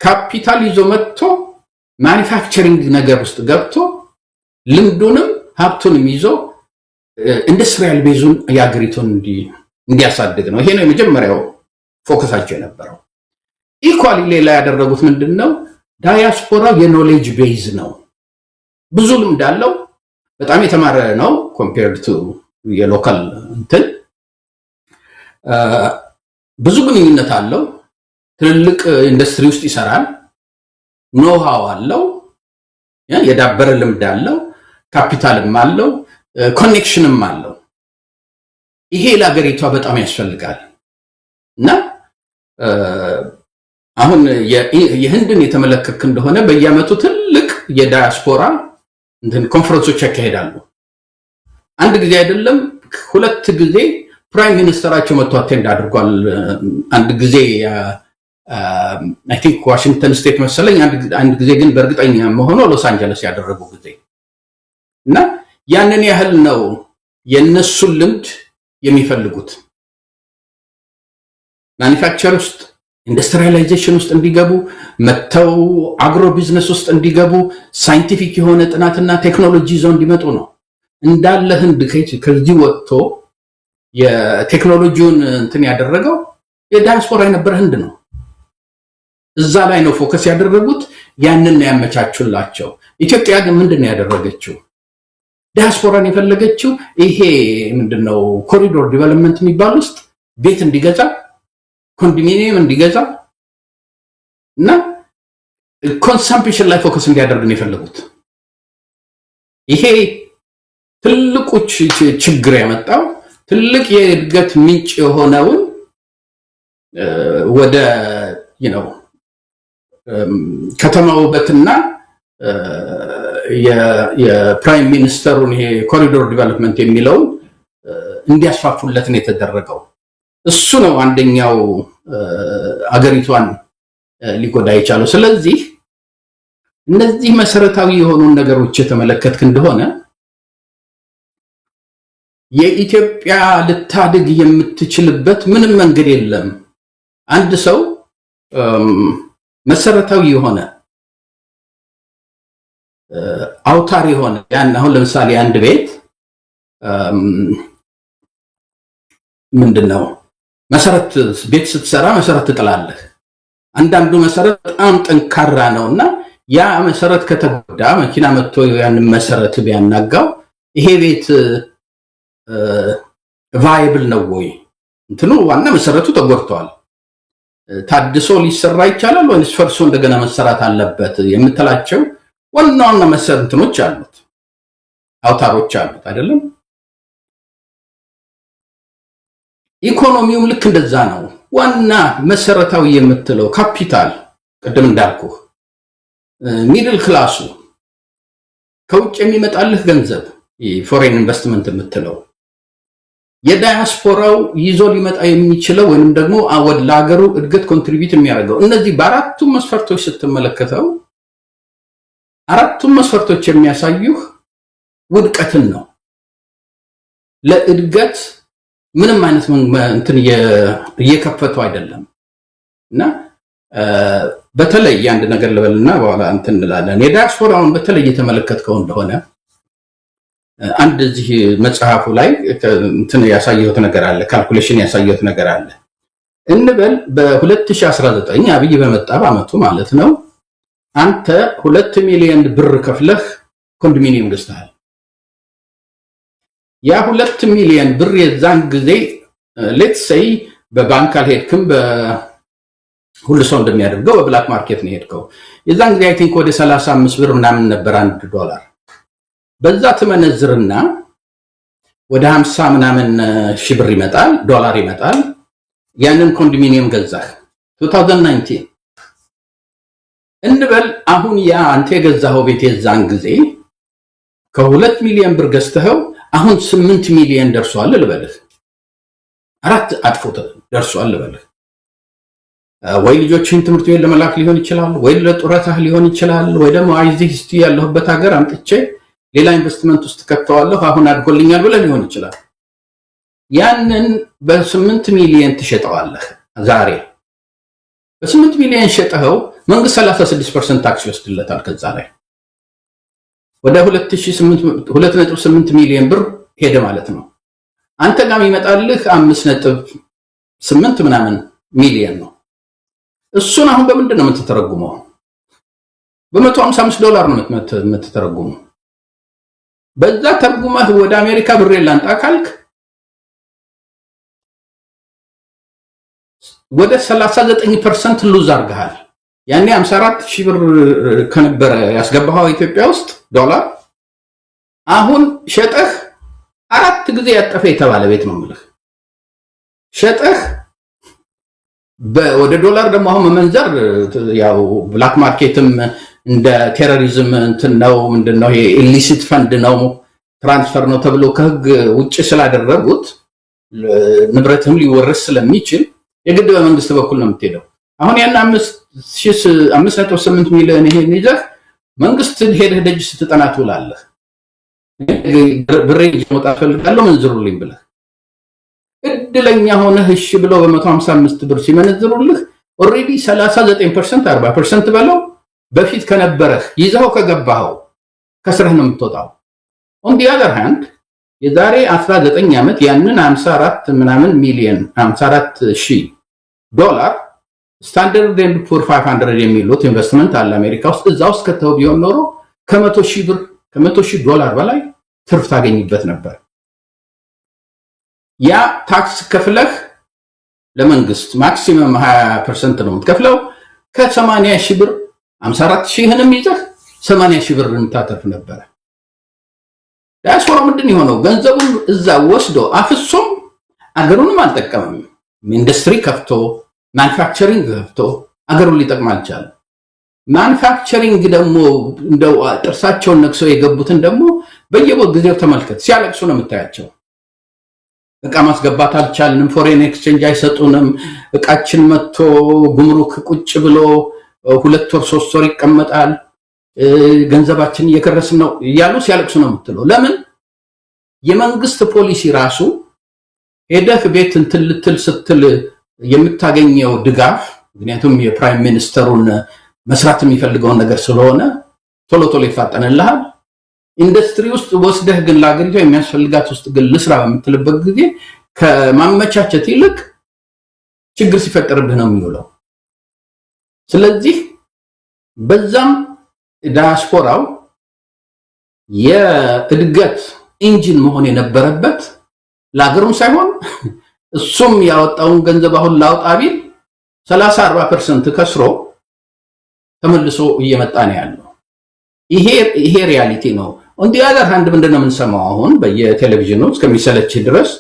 ካፒታል ይዞ መጥቶ ማኑፋክቸሪንግ ነገር ውስጥ ገብቶ ልምዱንም ሀብቱንም ይዞ ኢንዱስትሪያል ቤዙን የአገሪቱን እንዲያሳድግ ነው። ይሄ ነው የመጀመሪያው ፎከሳቸው የነበረው። ኢኳሊ ሌላ ያደረጉት ምንድነው? ዳያስፖራው የኖሌጅ ቤዝ ነው። ብዙ ልምድ አለው፣ በጣም የተማረ ነው ኮምፔርድ ቱ የሎካል እንትን ብዙ ግንኙነት አለው፣ ትልልቅ ኢንዱስትሪ ውስጥ ይሰራል፣ ኖሃው አለው፣ የዳበረ ልምድ አለው፣ ካፒታልም አለው፣ ኮኔክሽንም አለው። ይሄ ለሀገሪቷ በጣም ያስፈልጋል እና አሁን የህንድን የተመለከክ እንደሆነ በየዓመቱ ትልቅ የዳያስፖራ ኮንፈረንሶች ያካሄዳሉ። አንድ ጊዜ አይደለም 2 ጊዜ ፕራይም ሚኒስተራቸው መጥቶ አቴንድ አድርጓል። አንድ ጊዜ አይ ቲንክ ዋሽንግተን ስቴት መሰለኝ፣ አንድ ጊዜ ግን በእርግጠኛ መሆኑ ሎስ አንጀለስ ያደረጉ ጊዜ እና ያንን ያህል ነው የነሱን ልምድ የሚፈልጉት። ማኒፋክቸር ውስጥ ኢንዱስትሪያላይዜሽን ውስጥ እንዲገቡ መተው አግሮ ቢዝነስ ውስጥ እንዲገቡ ሳይንቲፊክ የሆነ ጥናትና ቴክኖሎጂ ይዘው እንዲመጡ ነው። እንዳለ ህንድ ከዚህ ወጥቶ የቴክኖሎጂውን እንትን ያደረገው የዳያስፖራ የነበረ ህንድ ነው። እዛ ላይ ነው ፎከስ ያደረጉት፣ ያንን ነው ያመቻቹላቸው። ኢትዮጵያ ግን ምንድነው ያደረገችው? ዳያስፖራን የፈለገችው ይሄ ምንድነው ኮሪዶር ዲቨሎፕመንት የሚባል ውስጥ ቤት እንዲገዛ ኮንዶሚኒየም እንዲገዛ እና ኮንሰምፕሽን ላይ ፎከስ እንዲያደርግ ነው የፈለጉት። ይሄ ትልቁ ችግር ያመጣው ትልቅ የእድገት ምንጭ የሆነውን ወደ ከተማ ውበትና የፕራይም ሚኒስተሩን ይሄ ኮሪዶር ዲቨሎፕመንት የሚለውን እንዲያስፋፉለት ነው የተደረገው። እሱ ነው አንደኛው አገሪቷን ሊጎዳ የቻለው። ስለዚህ እነዚህ መሰረታዊ የሆኑ ነገሮች የተመለከትክ እንደሆነ የኢትዮጵያ ልታድግ የምትችልበት ምንም መንገድ የለም። አንድ ሰው መሰረታዊ የሆነ አውታር የሆነ ያን አሁን ለምሳሌ አንድ ቤት ምንድነው መሰረት ቤት ስትሰራ መሰረት ትጥላለህ። አንዳንዱ መሰረት በጣም ጠንካራ ነውና ያ መሰረት ከተጎዳ መኪና መጥቶ ያንን መሰረት ቢያናጋው ይሄ ቤት ቫይብል ነው ወይ? እንትኑ ዋና መሰረቱ ተጎድቷል። ታድሶ ሊሰራ ይቻላል ወይስ ፈርሶ እንደገና መሰራት አለበት የምትላቸው ዋና ዋና መሰረቶች አሉት፣ አውታሮች አሉት አይደለም? ኢኮኖሚውም ልክ እንደዛ ነው። ዋና መሰረታዊ የምትለው ካፒታል ቅድም እንዳልኩ ሚድል ክላሱ ከውጭ የሚመጣልህ ገንዘብ ፎሬን ኢንቨስትመንት የምትለው የዳያስፖራው ይዞ ሊመጣ የሚችለው ወይንም ደግሞ ወደ ሀገሩ እድገት ኮንትሪቢዩት የሚያደርገው እነዚህ በአራቱም መስፈርቶች ስትመለከተው አራቱም መስፈርቶች የሚያሳዩህ ውድቀትን ነው። ለእድገት ምንም አይነት እንትን እየከፈቱ አይደለም። እና በተለይ አንድ ነገር ልበልና በኋላ እንትን እንላለን። የዳያስፖራውን በተለይ የተመለከትከው እንደሆነ አንድ እዚህ መጽሐፉ ላይ እንትን ያሳየሁት ነገር አለ፣ ካልኩሌሽን ያሳየሁት ነገር አለ እንበል። በ2019 አብይ በመጣ በአመቱ ማለት ነው አንተ 2 ሚሊዮን ብር ከፍለህ ኮንዶሚኒየም ገዝተሃል። ያ 2 ሚሊዮን ብር የዛን ጊዜ ሌትስ ሴይ በባንክ አልሄድክም፣ በሁሉ ሰው እንደሚያደርገው በብላክ ማርኬት ነው የሄድከው። የዛን ጊዜ አይ ቲንክ ወደ 35 ብር ምናምን ነበር $1። በዛ ትመነዝርና ወደ 50 ምናምን ሺህ ብር ይመጣል፣ ዶላር ይመጣል። ያንን ኮንዶሚኒየም ገዛህ 2019 እንበል። አሁን ያ አንተ የገዛኸው ቤት የዛን ጊዜ ከ2 ሚሊዮን ብር ገዝተኸው አሁን 8 ሚሊዮን ደርሷል ልበልህ፣ 4 አጥፎ ደርሷል ልበልህ። ወይ ልጆችን ትምህርት ቤት ለመላክ ሊሆን ይችላል፣ ወይ ለጡረታህ ሊሆን ይችላል፣ ወይ ደግሞ አይዚህ እስቲ ያለሁበት ሀገር አምጥቼ ሌላ ኢንቨስትመንት ውስጥ ከተዋለሁ አሁን አድጎልኛል ብለህ ሊሆን ይችላል። ያንን በ8 ሚሊዮን ትሸጠዋለህ። ዛሬ በ8 ሚሊዮን ሸጠኸው መንግስት 36% ታክስ ይወስድለታል። ከዛ ላይ ወደ 2.8 ሚሊዮን ብር ሄደ ማለት ነው። አንተ ጋር የሚመጣልህ 5.8 ምናምን ሚሊዮን ነው። እሱን አሁን በምንድን ነው የምትተረጉመው? $155 ነው የምትተረጉመው። በዛ ተርጉመህ ወደ አሜሪካ ብር ላንጣ ካልክ ወደ 39% ሉዝ አድርገሃል። ያኔ 54,000 ብር ከነበረ ያስገባኸው ኢትዮጵያ ውስጥ ዶላር አሁን ሸጠህ 4 ጊዜ ያጠፈ የተባለ ቤት ነው የምልህ። ሸጠህ ወደ ዶላር ደግሞ አሁን መመንዘር ያው ብላክ ማርኬትም እንደ ቴሮሪዝም እንትን ነው፣ ምንድነው ይሄ ኢሊሲት ፈንድ ነው፣ ትራንስፈር ነው ተብሎ ከህግ ውጭ ስላደረጉት ንብረትም ሊወረስ ስለሚችል የግድ በመንግስት በኩል ነው የምትሄደው። አሁን ያን 5.8 ሚሊዮን ይሄን ይዘህ መንግስት ሄደህ ደጅ ስትጠና ትውላለህ። ብሬ መውጣት ፈልጋለሁ መንዝሩልኝ ብለህ እድለኛ ሆነህ እሺ ብለው በ155 ብር ሲመነዝሩልህ ኦሬዲ 39% 40% በለው በፊት ከነበረህ ይዘው ከገባኸው ከስረህ ነው የምትወጣው። on the other hand የዛሬ 19 ዓመት ያንን 54 ምናምን ሚሊዮን 54 ሺህ ዶላር ስታንዳርድ ኤንድ ፑር 500 የሚሉት ኢንቨስትመንት አለ አሜሪካ ውስጥ እዛ ውስጥ ከተው ቢሆን ኖሮ ከ100 ሺህ ዶላር በላይ ትርፍ ታገኝበት ነበር። ያ ታክስ ከፍለህ ለመንግስት ማክሲመም 20% ነው የምትከፍለው። ከ80 ሺህ ብር 54 ሺህንም ይዘህ 80 ሺህ ብር እንታተርፍ ነበር። ዳያስፖራ ምንድን የሆነው ገንዘቡን እዛ ወስዶ አፍሶም አገሩንም አልጠቀመም። ኢንዱስትሪ ከፍቶ ማኑፋክቸሪንግ ከፍቶ አገሩን ሊጠቅም አልቻለም። ማኑፋክቸሪንግ ደግሞ እንደው ጥርሳቸውን ነክሰው የገቡትን ደግሞ በየጊዜው ተመልከት፣ ሲያለቅሱ ነው የምታያቸው። እቃ ማስገባት አልቻልንም፣ ፎሬን ኤክስቼንጅ አይሰጡንም፣ እቃችን መጥቶ ጉምሩክ ቁጭ ብሎ 2 ወር 3 ወር ይቀመጣል፣ ገንዘባችን እየከረስን ነው እያሉ ሲያለቅሱ ነው የምትለው። ለምን? የመንግስት ፖሊሲ ራሱ ሄደህ ቤት እንትን ልትል ስትል የምታገኘው ድጋፍ፣ ምክንያቱም የፕራይም ሚኒስተሩን መስራት የሚፈልገውን ነገር ስለሆነ ቶሎ ቶሎ ይፋጠንልሃል። ኢንዱስትሪ ውስጥ ወስደህ ግን ለአገሪቷ የሚያስፈልጋት ውስጥ ግን ልስራ በምትልበት ጊዜ ከማመቻቸት ይልቅ ችግር ሲፈጠርብህ ነው የሚውለው። ስለዚህ በዛም ዳያስፖራው የእድገት ኢንጂን መሆን የነበረበት ለአገሩም ሳይሆን እሱም ያወጣውን ገንዘብ አሁን ላውጣ ቢል 30-40% ከስሮ ተመልሶ እየመጣ ነው ያለው። ይሄ ሪያሊቲ ነው። እንዲህ አገር አንድ ምንድነው የምንሰማው አሁን በየቴሌቪዥኑ እስከሚሰለች ድረስ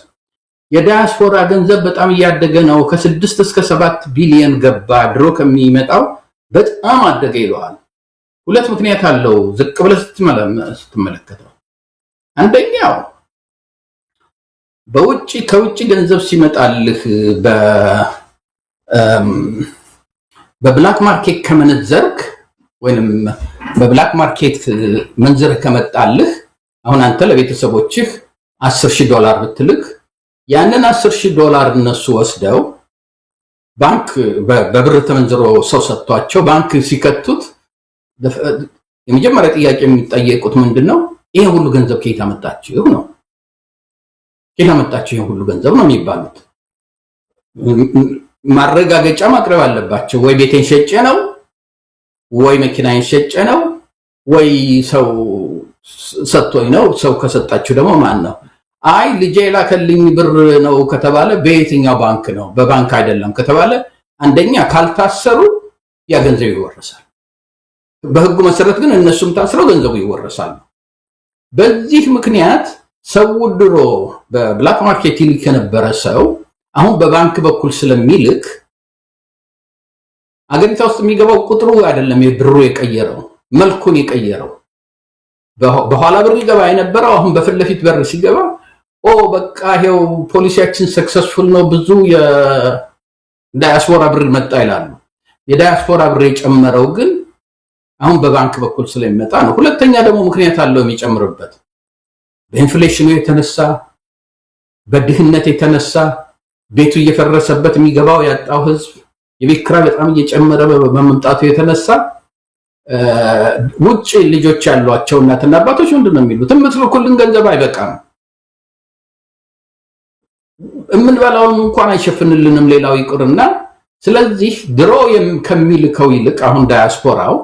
የዳያስፖራ ገንዘብ በጣም እያደገ ነው፣ ከ6 እስከ 7 ቢሊዮን ገባ፣ ድሮ ከሚመጣው በጣም አደገ ይለዋል። ሁለት ምክንያት አለው ዝቅ ብለህ ስትመለከተው። አንደኛው ከውጭ ገንዘብ ሲመጣልህ በብላክ ማርኬት ከመነዘርክ ወይንም በብላክ ማርኬት መንዘር ከመጣልህ አሁን አንተ ለቤተሰቦችህ $10,000 ብትልክ ያንን $10,000 እነሱ ወስደው ባንክ በብር ተመንዝሮ ሰው ሰጥቷቸው ባንክ ሲከቱት የመጀመሪያ ጥያቄ የሚጠየቁት ምንድነው? ይሄ ሁሉ ገንዘብ ከየት አመጣችሁ ነው። ከየት አመጣችሁ ይሄ ሁሉ ገንዘብ ነው የሚባሉት። ማረጋገጫ ማቅረብ አለባቸው። ወይ ቤቴን ሸጬ ነው፣ ወይ መኪናዬን ሸጬ ነው፣ ወይ ሰው ሰጥቶኝ ነው። ሰው ከሰጣችሁ ደግሞ ማን ነው? አይ ልጄ ላከልኝ ብር ነው ከተባለ በየትኛው ባንክ ነው? በባንክ አይደለም ከተባለ አንደኛ ካልታሰሩ ያ ገንዘብ ይወረሳል። በህጉ መሰረት ግን እነሱም ታስረው ገንዘቡ ይወረሳል። በዚህ ምክንያት ሰው ድሮ በብላክ ማርኬት ይልክ የነበረ ሰው አሁን በባንክ በኩል ስለሚልክ አገሪቷ ውስጥ የሚገባው ቁጥሩ አይደለም የብሩ የቀየረው መልኩን የቀየረው። በኋላ ብር ይገባ የነበረው አሁን በፊት ለፊት በር ሲገባ በቃ ይሄው ፖሊሲያችን ሰክሰስፉል ነው፣ ብዙ የዳያስፖራ ብር መጣ ይላሉ። የዳያስፖራ ብር የጨመረው ግን አሁን በባንክ በኩል ስለሚመጣ ነው። ሁለተኛ ደግሞ ምክንያት አለው የሚጨምርበት፣ በኢንፍሌሽኑ የተነሳ በድህነት የተነሳ ቤቱ እየፈረሰበት የሚገባው ያጣው ህዝብ የቤት ኪራይ በጣም እየጨመረ በመምጣቱ የተነሳ ውጭ ልጆች ያሏቸው እናትና አባቶች ምንድነው የሚሉት? የምትልኩልን ገንዘብ አይበቃም፣ የምንበላውን እንኳን አይሸፍንልንም፣ ሌላው ይቅርና። ስለዚህ ድሮ ከሚልከው ይልቅ አሁን ዳያስፖራው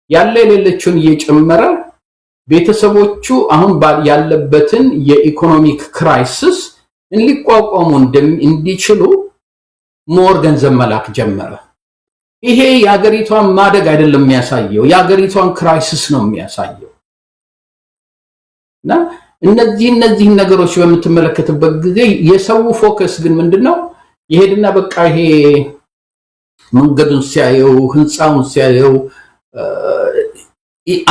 ያለ የሌለችውን እየጨመረ ቤተሰቦቹ አሁን ያለበትን የኢኮኖሚክ ክራይሲስ ሊቋቋሙ እንዲችሉ ሞር ገንዘብ መላክ ጀመረ። ይሄ የሀገሪቷን ማደግ አይደለም የሚያሳየው፣ የሀገሪቷን ክራይሲስ ነው የሚያሳየው። እና እነዚህ ነገሮች በምትመለከትበት ጊዜ የሰው ፎከስ ግን ምንድነው? ይሄድና በቃ ይሄ መንገዱን ሲያየው ህንፃውን ሲያየው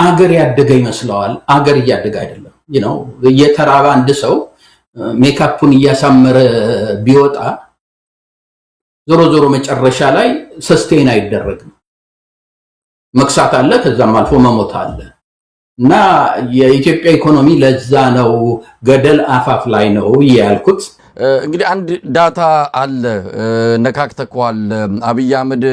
አገር ያደገ ይመስለዋል። አገር እያደገ አይደለም። የተራበ አንድ ሰው ሜካፑን እያሳመረ ቢወጣ ዞሮ ዞሮ መጨረሻ ላይ ሰስቴን አይደረግም። መክሳት አለ፣ ከዛም አልፎ መሞት አለ። እና የኢትዮጵያ ኢኮኖሚ ለዛ ነው ገደል አፋፍ ላይ ነው ያልኩት። እንግዲህ አንድ ዳታ አለ ነካክተኳል። አብይ አህመድ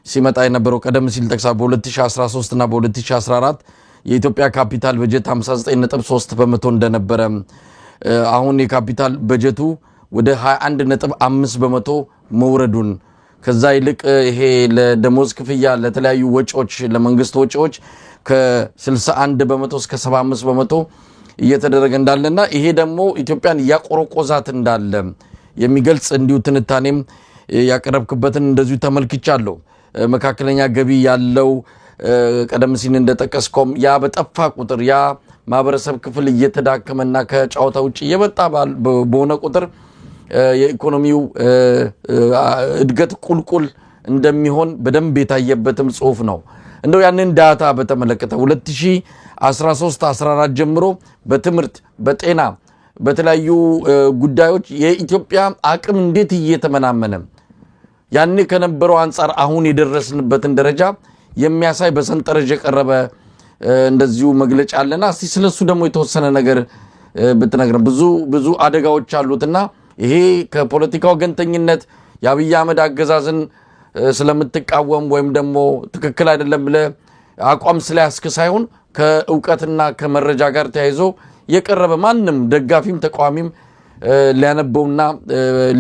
ሲመጣ የነበረው ቀደም ሲል ጠቅሳ በ2013 እና በ2014 የኢትዮጵያ ካፒታል በጀት 59.3% እንደነበረ አሁን የካፒታል በጀቱ ወደ 21.5% መውረዱን ከዛ ይልቅ ይሄ ለደሞዝ ክፍያ ለተለያዩ ወጪዎች ለመንግስት ወጪዎች ከ61% እስከ 75% እየተደረገ እንዳለና ይሄ ደግሞ ኢትዮጵያን ያቆረቆዛት እንዳለ የሚገልጽ እንዲሁ ትንታኔም ያቀረብክበትን እንደዚሁ ተመልክቻለሁ። መካከለኛ ገቢ ያለው ቀደም ሲል እንደጠቀስከውም ያ በጠፋ ቁጥር ያ ማህበረሰብ ክፍል እየተዳከመና ከጫወታ ውጪ እየመጣ በሆነ ቁጥር የኢኮኖሚው እድገት ቁልቁል እንደሚሆን በደንብ የታየበትም ጽሁፍ ነው። እንደው ያንን ዳታ በተመለከተ 2013-14 ጀምሮ በትምህርት በጤና በተለያዩ ጉዳዮች የኢትዮጵያ አቅም እንዴት እየተመናመነ ያኔ ከነበረው አንፃር አሁን የደረስንበትን ደረጃ የሚያሳይ በሰንጠረዥ የቀረበ እንደዚሁ መግለጫ አለና እስቲ ስለሱ ደግሞ የተወሰነ ነገር ብትነግረን። ብዙ አደጋዎች አሉትና ይሄ ከፖለቲካው ገንተኝነት የአብይ አህመድ አገዛዝን ስለምትቃወም ወይም ደግሞ ትክክል አይደለም ብለ አቋም ስለያስክ ሳይሆን ከእውቀትና ከመረጃ ጋር ተያይዞ የቀረበ ማንም ደጋፊም ተቃዋሚም ሊያነበውና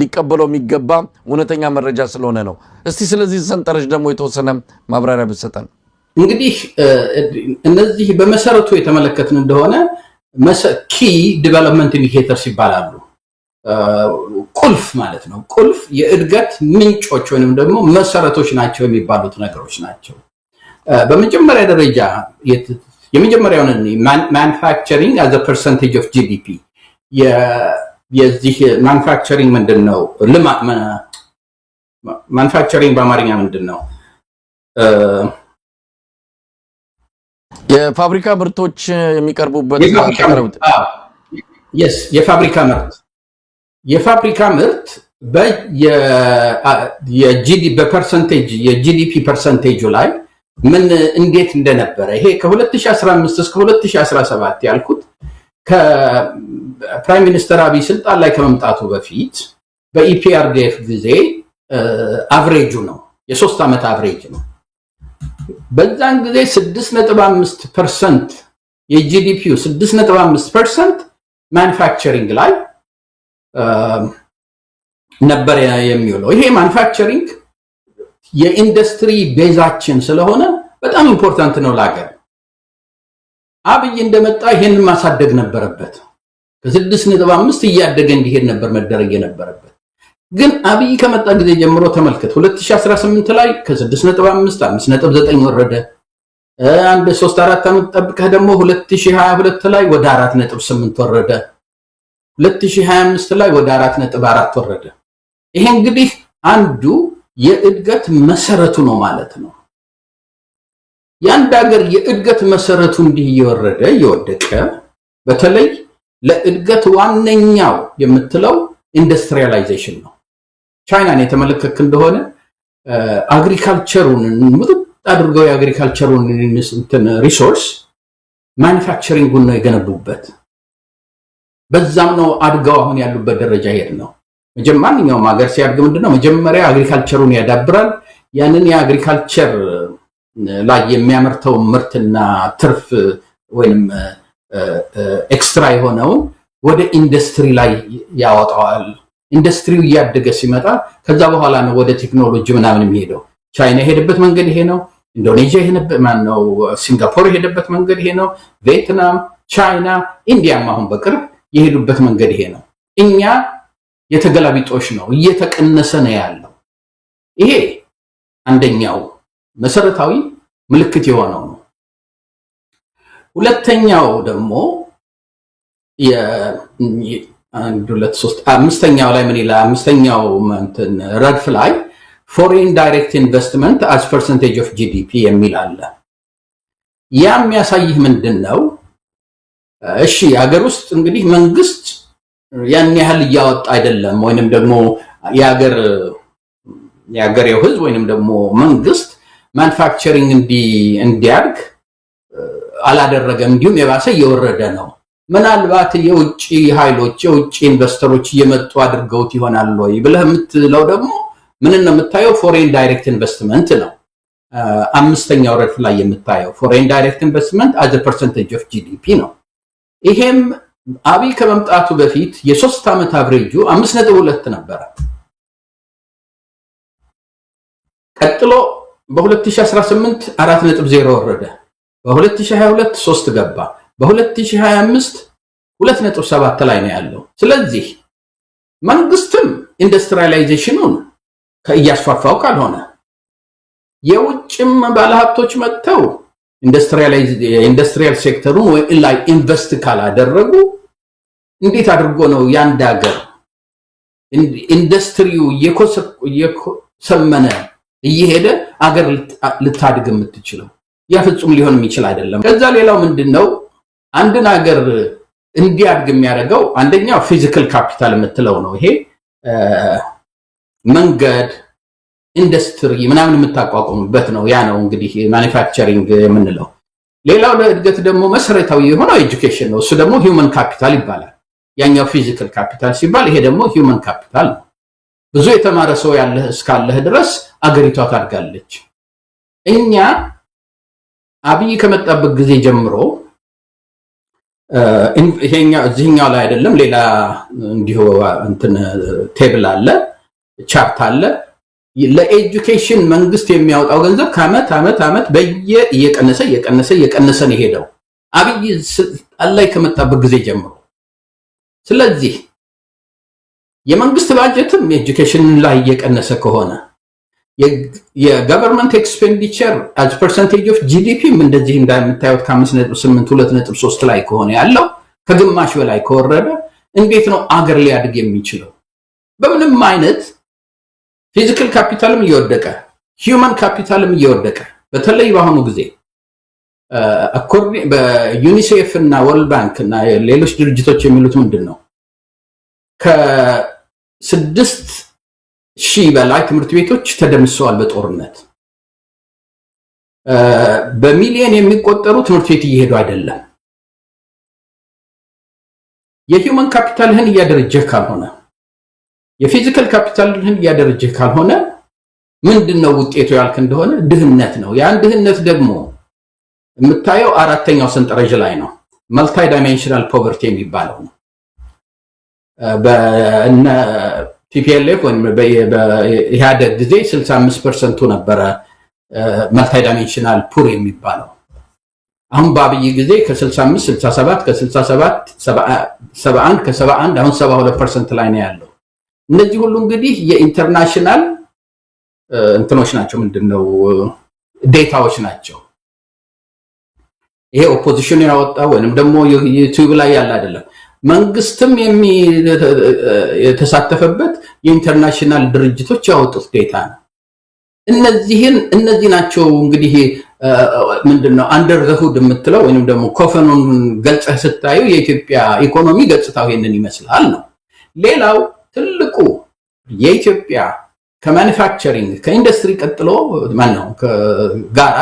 ሊቀበለው የሚገባ እውነተኛ መረጃ ስለሆነ ነው። እስቲ ስለዚህ ሰንጠረዥ ደግሞ የተወሰነ ማብራሪያ ብትሰጠን። እንግዲህ እነዚህ በመሰረቱ የተመለከትን እንደሆነ ኪ ዲቨሎፕመንት ኢንዲኬተርስ ይባላሉ። ቁልፍ ማለት ነው። ቁልፍ የእድገት ምንጮች ወይንም ደግሞ መሰረቶች ናቸው የሚባሉት ነገሮች ናቸው። በመጀመሪያ ደረጃ የመጀመሪያውን ማኑፋክቸሪንግ as a percentage of GDP የዚህ ማኑፋክቸሪንግ ምንድነው? ማኑፋክቸሪንግ በአማርኛ ምንድነው? የፋብሪካ ምርቶች የሚቀርቡበት የፋብሪካ ምርት በፐርሰንቴጅ የጂዲፒ ፐርሰንቴጁ ላይ ምን እንዴት እንደነበረ ይሄ ከ2015 እስከ 2017 ያልኩት ከፕራይም ሚኒስተር አብይ ስልጣን ላይ ከመምጣቱ በፊት በኢፒአርዲኤፍ ጊዜ አቨሬጁ ነው፣ የ3 ዓመት አቨሬጅ ነው። በዛን ጊዜ 6.5% የጂዲፒው 6.5% ማኑፋክቸሪንግ ላይ ነበር የሚውለው። ይሄ ማኑፋክቸሪንግ የኢንዱስትሪ ቤዛችን ስለሆነ በጣም ኢምፖርታንት ነው ለሀገር። አብይ እንደመጣ ይሄንን ማሳደግ ነበረበት። ከ6.5 እያደገ እንዲሄድ ነበር መደረግ የነበረበት። ግን አብይ ከመጣ ጊዜ ጀምሮ ተመልከት 2018 ላይ ከ6.5 5.9 ወረደ። አንድ 3-4 ዓመት ጠብቀህ ደግሞ 2022 ላይ ወደ 4.8 ወረደ። 2025 ላይ ወደ 4.4 ወረደ። ይሄ እንግዲህ አንዱ የእድገት መሰረቱ ነው ማለት ነው። የአንድ ሀገር የእድገት መሰረቱ እንዲህ እየወረደ እየወደቀ በተለይ ለእድገት ዋነኛው የምትለው ኢንዱስትሪያላይዜሽን ነው። ቻይናን የተመለከክ እንደሆነ አግሪካልቸሩን ሙጥጥ አድርገው የአግሪካልቸሩን ሪሶርስ ማኑፋክቸሪንጉን ነው የገነቡበት። በዛም ነው አድገው አሁን ያሉበት ደረጃ ሄድ ነው። ማንኛውም ሀገር ሲያድግ ምንድነው መጀመሪያ አግሪካልቸሩን ያዳብራል። ያንን የአግሪካልቸር ላይ የሚያመርተው ምርትና ትርፍ ወይም ኤክስትራ የሆነውን ወደ ኢንዱስትሪ ላይ ያወጣዋል። ኢንዱስትሪው እያደገ ሲመጣ ከዛ በኋላ ነው ወደ ቴክኖሎጂ ምናምን የሚሄደው። ቻይና የሄደበት መንገድ ይሄ ነው። ኢንዶኔዥያ የሄደበት ሲንጋፖር የሄደበት መንገድ ይሄ ነው። ቪየትናም፣ ቻይና፣ ኢንዲያም አሁን በቅርብ የሄዱበት መንገድ ይሄ ነው። እኛ የተገላቢጦሽ ነው፣ እየተቀነሰ ነው ያለው። ይሄ አንደኛው መሰረታዊ ምልክት የሆነው ነው። ሁለተኛው ደግሞ አምስተኛው ላይ ምን ይላል? አምስተኛው ረድፍ ላይ ፎሬን ዳይሬክት ኢንቨስትመንት as percentage of GDP የሚል አለ። ያ የሚያሳይህ ምንድነው? እሺ ሀገር ውስጥ እንግዲህ መንግስት ያን ያህል እያወጣ አይደለም፣ ወይንም ደግሞ የሀገሬው ህዝብ ወይንም ደግሞ መንግስት ማኑፋክቸሪንግ እንዲያድግ አላደረገም። እንዲሁም የባሰ እየወረደ ነው። ምናልባት የውጭ ኃይሎች የውጭ ኢንቨስተሮች እየመጡ አድርገውት ይሆናል ወይ ብለህ የምትለው ደግሞ ምን ነው የምታየው? ፎሬን ዳይሬክት ኢንቨስትመንት ነው። አምስተኛው ረድፍ ላይ የምታየው ፎሬን ዳይሬክት ኢንቨስትመንት as a percentage of GDP ነው። ይሄም አብይ ከመምጣቱ በፊት የ3 ዓመት አቨሬጁ 5.2 ነበር። ቀጥሎ በ2018 4.0 ወረደ። በ2022 3 ገባ። በ2025 2.7 ላይ ነው ያለው። ስለዚህ መንግስትም ኢንዱስትሪያላይዜሽኑን ከያስፋፋው ካልሆነ የውጭም ባለሀብቶች መጥተው ኢንዱስትሪያል ሴክተሩን ወይ ላይ ኢንቨስት ካላደረጉ እንዴት አድርጎ ነው ያንድ ሀገር ኢንዱስትሪው እየኮሰመነ እየሄደ ሀገር ልታድግ የምትችለው? ያ ፍጹም ሊሆን የሚችል አይደለም። ከዛ ሌላው ምንድነው አንድን ሀገር እንዲያድግ የሚያደርገው አንደኛው ፊዚካል ካፒታል የምትለው ነው። ይሄ መንገድ ኢንዱስትሪ ምናምን የምታቋቁምበት ነው። ያ ነው እንግዲህ ማኒፋክቸሪንግ የምንለው። ሌላው ለእድገት ደግሞ መሰረታዊ የሆነው ኤጁኬሽን ነው። እሱ ደግሞ ሂውመን ካፒታል ይባላል። ያኛው ፊዚካል ካፒታል ሲባል ይሄ ደግሞ ሂውመን ካፒታል ነው። ብዙ የተማረ ሰው ያለህ እስካለህ ድረስ አገሪቷ ታድጋለች። እኛ አብይ ከመጣበት ጊዜ ጀምሮ እዚህኛው ላይ አይደለም ሌላ እንዲሁ እንትን ቴብል አለ ቻርት አለ። ለኤጁኬሽን መንግስት የሚያወጣው ገንዘብ ከአመት ዓመት እየቀነሰ ነው የሄደው አብይ ስልጣን ላይ ከመጣበት ጊዜ ጀምሮ። ስለዚህ የመንግስት ባጀትም ኤጁኬሽን ላይ እየቀነሰ ከሆነ የገቨርንመንት ኤክስፔንዲቸር as percentage of GDP እንደዚህ እንደምታዩት ከ5.8 2.3 ላይ ከሆነ ያለው ከግማሽ በላይ ከወረደ እንዴት ነው አገር ሊያድግ የሚችለው? በምንም አይነት ፊዚካል ካፒታልም እየወደቀ ሂውመን ካፒታልም እየወደቀ በተለይ በአሁኑ ጊዜ በዩኒሴፍ እና ወርልድ ባንክ እና ሌሎች ድርጅቶች የሚሉት ምንድነው ከ6,000 በላይ ትምህርት ቤቶች ተደምሰዋል በጦርነት። በሚሊዮን የሚቆጠሩ ትምህርት ቤት እየሄዱ አይደለም። የሂውመን ካፒታልህን እያደረጀህ ካልሆነ የፊዚካል ካፒታልህን እያደረጀህ ካልሆነ ምንድነው ውጤቱ ያልክ እንደሆነ ድህነት ነው። ያን ድህነት ደግሞ የምታየው አራተኛው ሰንጠረዥ ላይ ነው። መልታይ ዳይሜንሽናል ፖቨርቲ የሚባለው ነው። በእነ ቲፒኤልኤፍ ወይም በኢህአደግ ጊዜ 65% ነበረ መልታይ ዳይሜንሽናል ፑር የሚባለው። አሁን በአብይ ጊዜ ከ65 67 ከ67 71 ከ71 አሁን 72% ላይ ነው ያለው። እነዚህ ሁሉ እንግዲህ የኢንተርናሽናል እንትኖች ናቸው። ምንድነው ዴታዎች ናቸው። ይሄ ኦፖዚሽን ያወጣው ወይንም ደግሞ ዩቲዩብ ላይ ያለ አይደለም። መንግስትም የተሳተፈበት የኢንተርናሽናል ድርጅቶች ያወጡት ዴታ ነው። እነዚህ ናቸው እንግዲህ ምንድነው አንደር ዘ ሁድ የምትለው ወይንም ደግሞ ኮፈኑን ገልጸህ ስታዩ የኢትዮጵያ ኢኮኖሚ ገጽታው ይሄንን ይመስላል ነው። ሌላው ትልቁ የኢትዮጵያ ከማኑፋክቸሪንግ ከኢንዱስትሪ ቀጥሎ ማነው ጋራ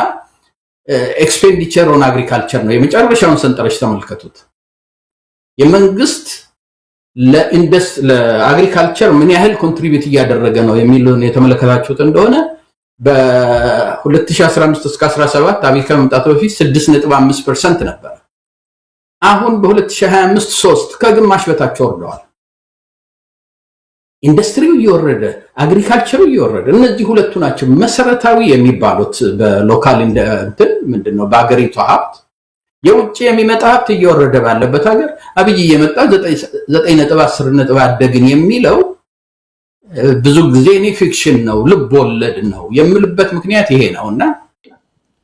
ኤክስፔንዲቸር ኦን አግሪካልቸር ነው። የመጨረሻውን ሰንጠረዥ ተመልከቱት። የመንግስት ለአግሪካልቸር ምን ያህል ኮንትሪቢዩት እያደረገ ነው የሚሉን የተመለከታችሁት እንደሆነ በ2015 እስከ 17 አብይ ከመምጣቱ በፊት 6.5% ነበር። አሁን በ2025 3 ከግማሽ በታች ወርደዋል። ኢንዱስትሪው እየወረደ አግሪካልቸሩ እየወረደ፣ እነዚህ ሁለቱ ናቸው መሰረታዊ የሚባሉት በሎካል እንትን ምንድነው በአገሪቷ ሀብት። የውጭ የሚመጣ ሀብት እየወረደ ባለበት ሀገር አብይ እየመጣ 9.10 አደግን የሚለው ብዙ ጊዜ እኔ ፊክሽን ነው ልብ ወለድ ነው የምልበት ምክንያት ይሄ ነውና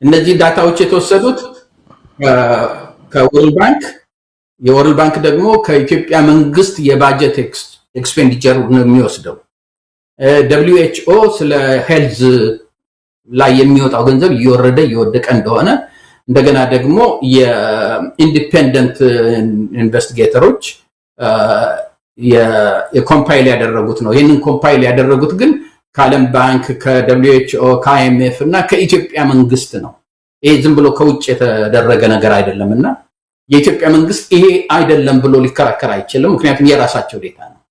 እነዚህ ዳታዎች የተወሰዱት ከወርልድ ባንክ የወርልድ ባንክ ደግሞ ከኢትዮጵያ መንግስት የባጀት ኤክስፔንዲቸር ነው የሚወስደው። WHO ስለ ሄልዝ ላይ የሚወጣው ገንዘብ እየወረደ እየወደቀ እንደሆነ እንደገና ደግሞ የኢንዲፔንደንት ኢንቨስቲጌተሮች የኮምፓይል ያደረጉት ነው። ይህንን ኮምፓይል ያደረጉት ግን ከዓለም ባንክ ከWHO ከIMF እና ከኢትዮጵያ መንግስት ነው። ይሄ ዝም ብሎ ከውጭ የተደረገ ነገር አይደለምና የኢትዮጵያ መንግስት ይሄ አይደለም ብሎ ሊከራከር አይችልም። ምክንያቱም የራሳቸው ዴታ ነው።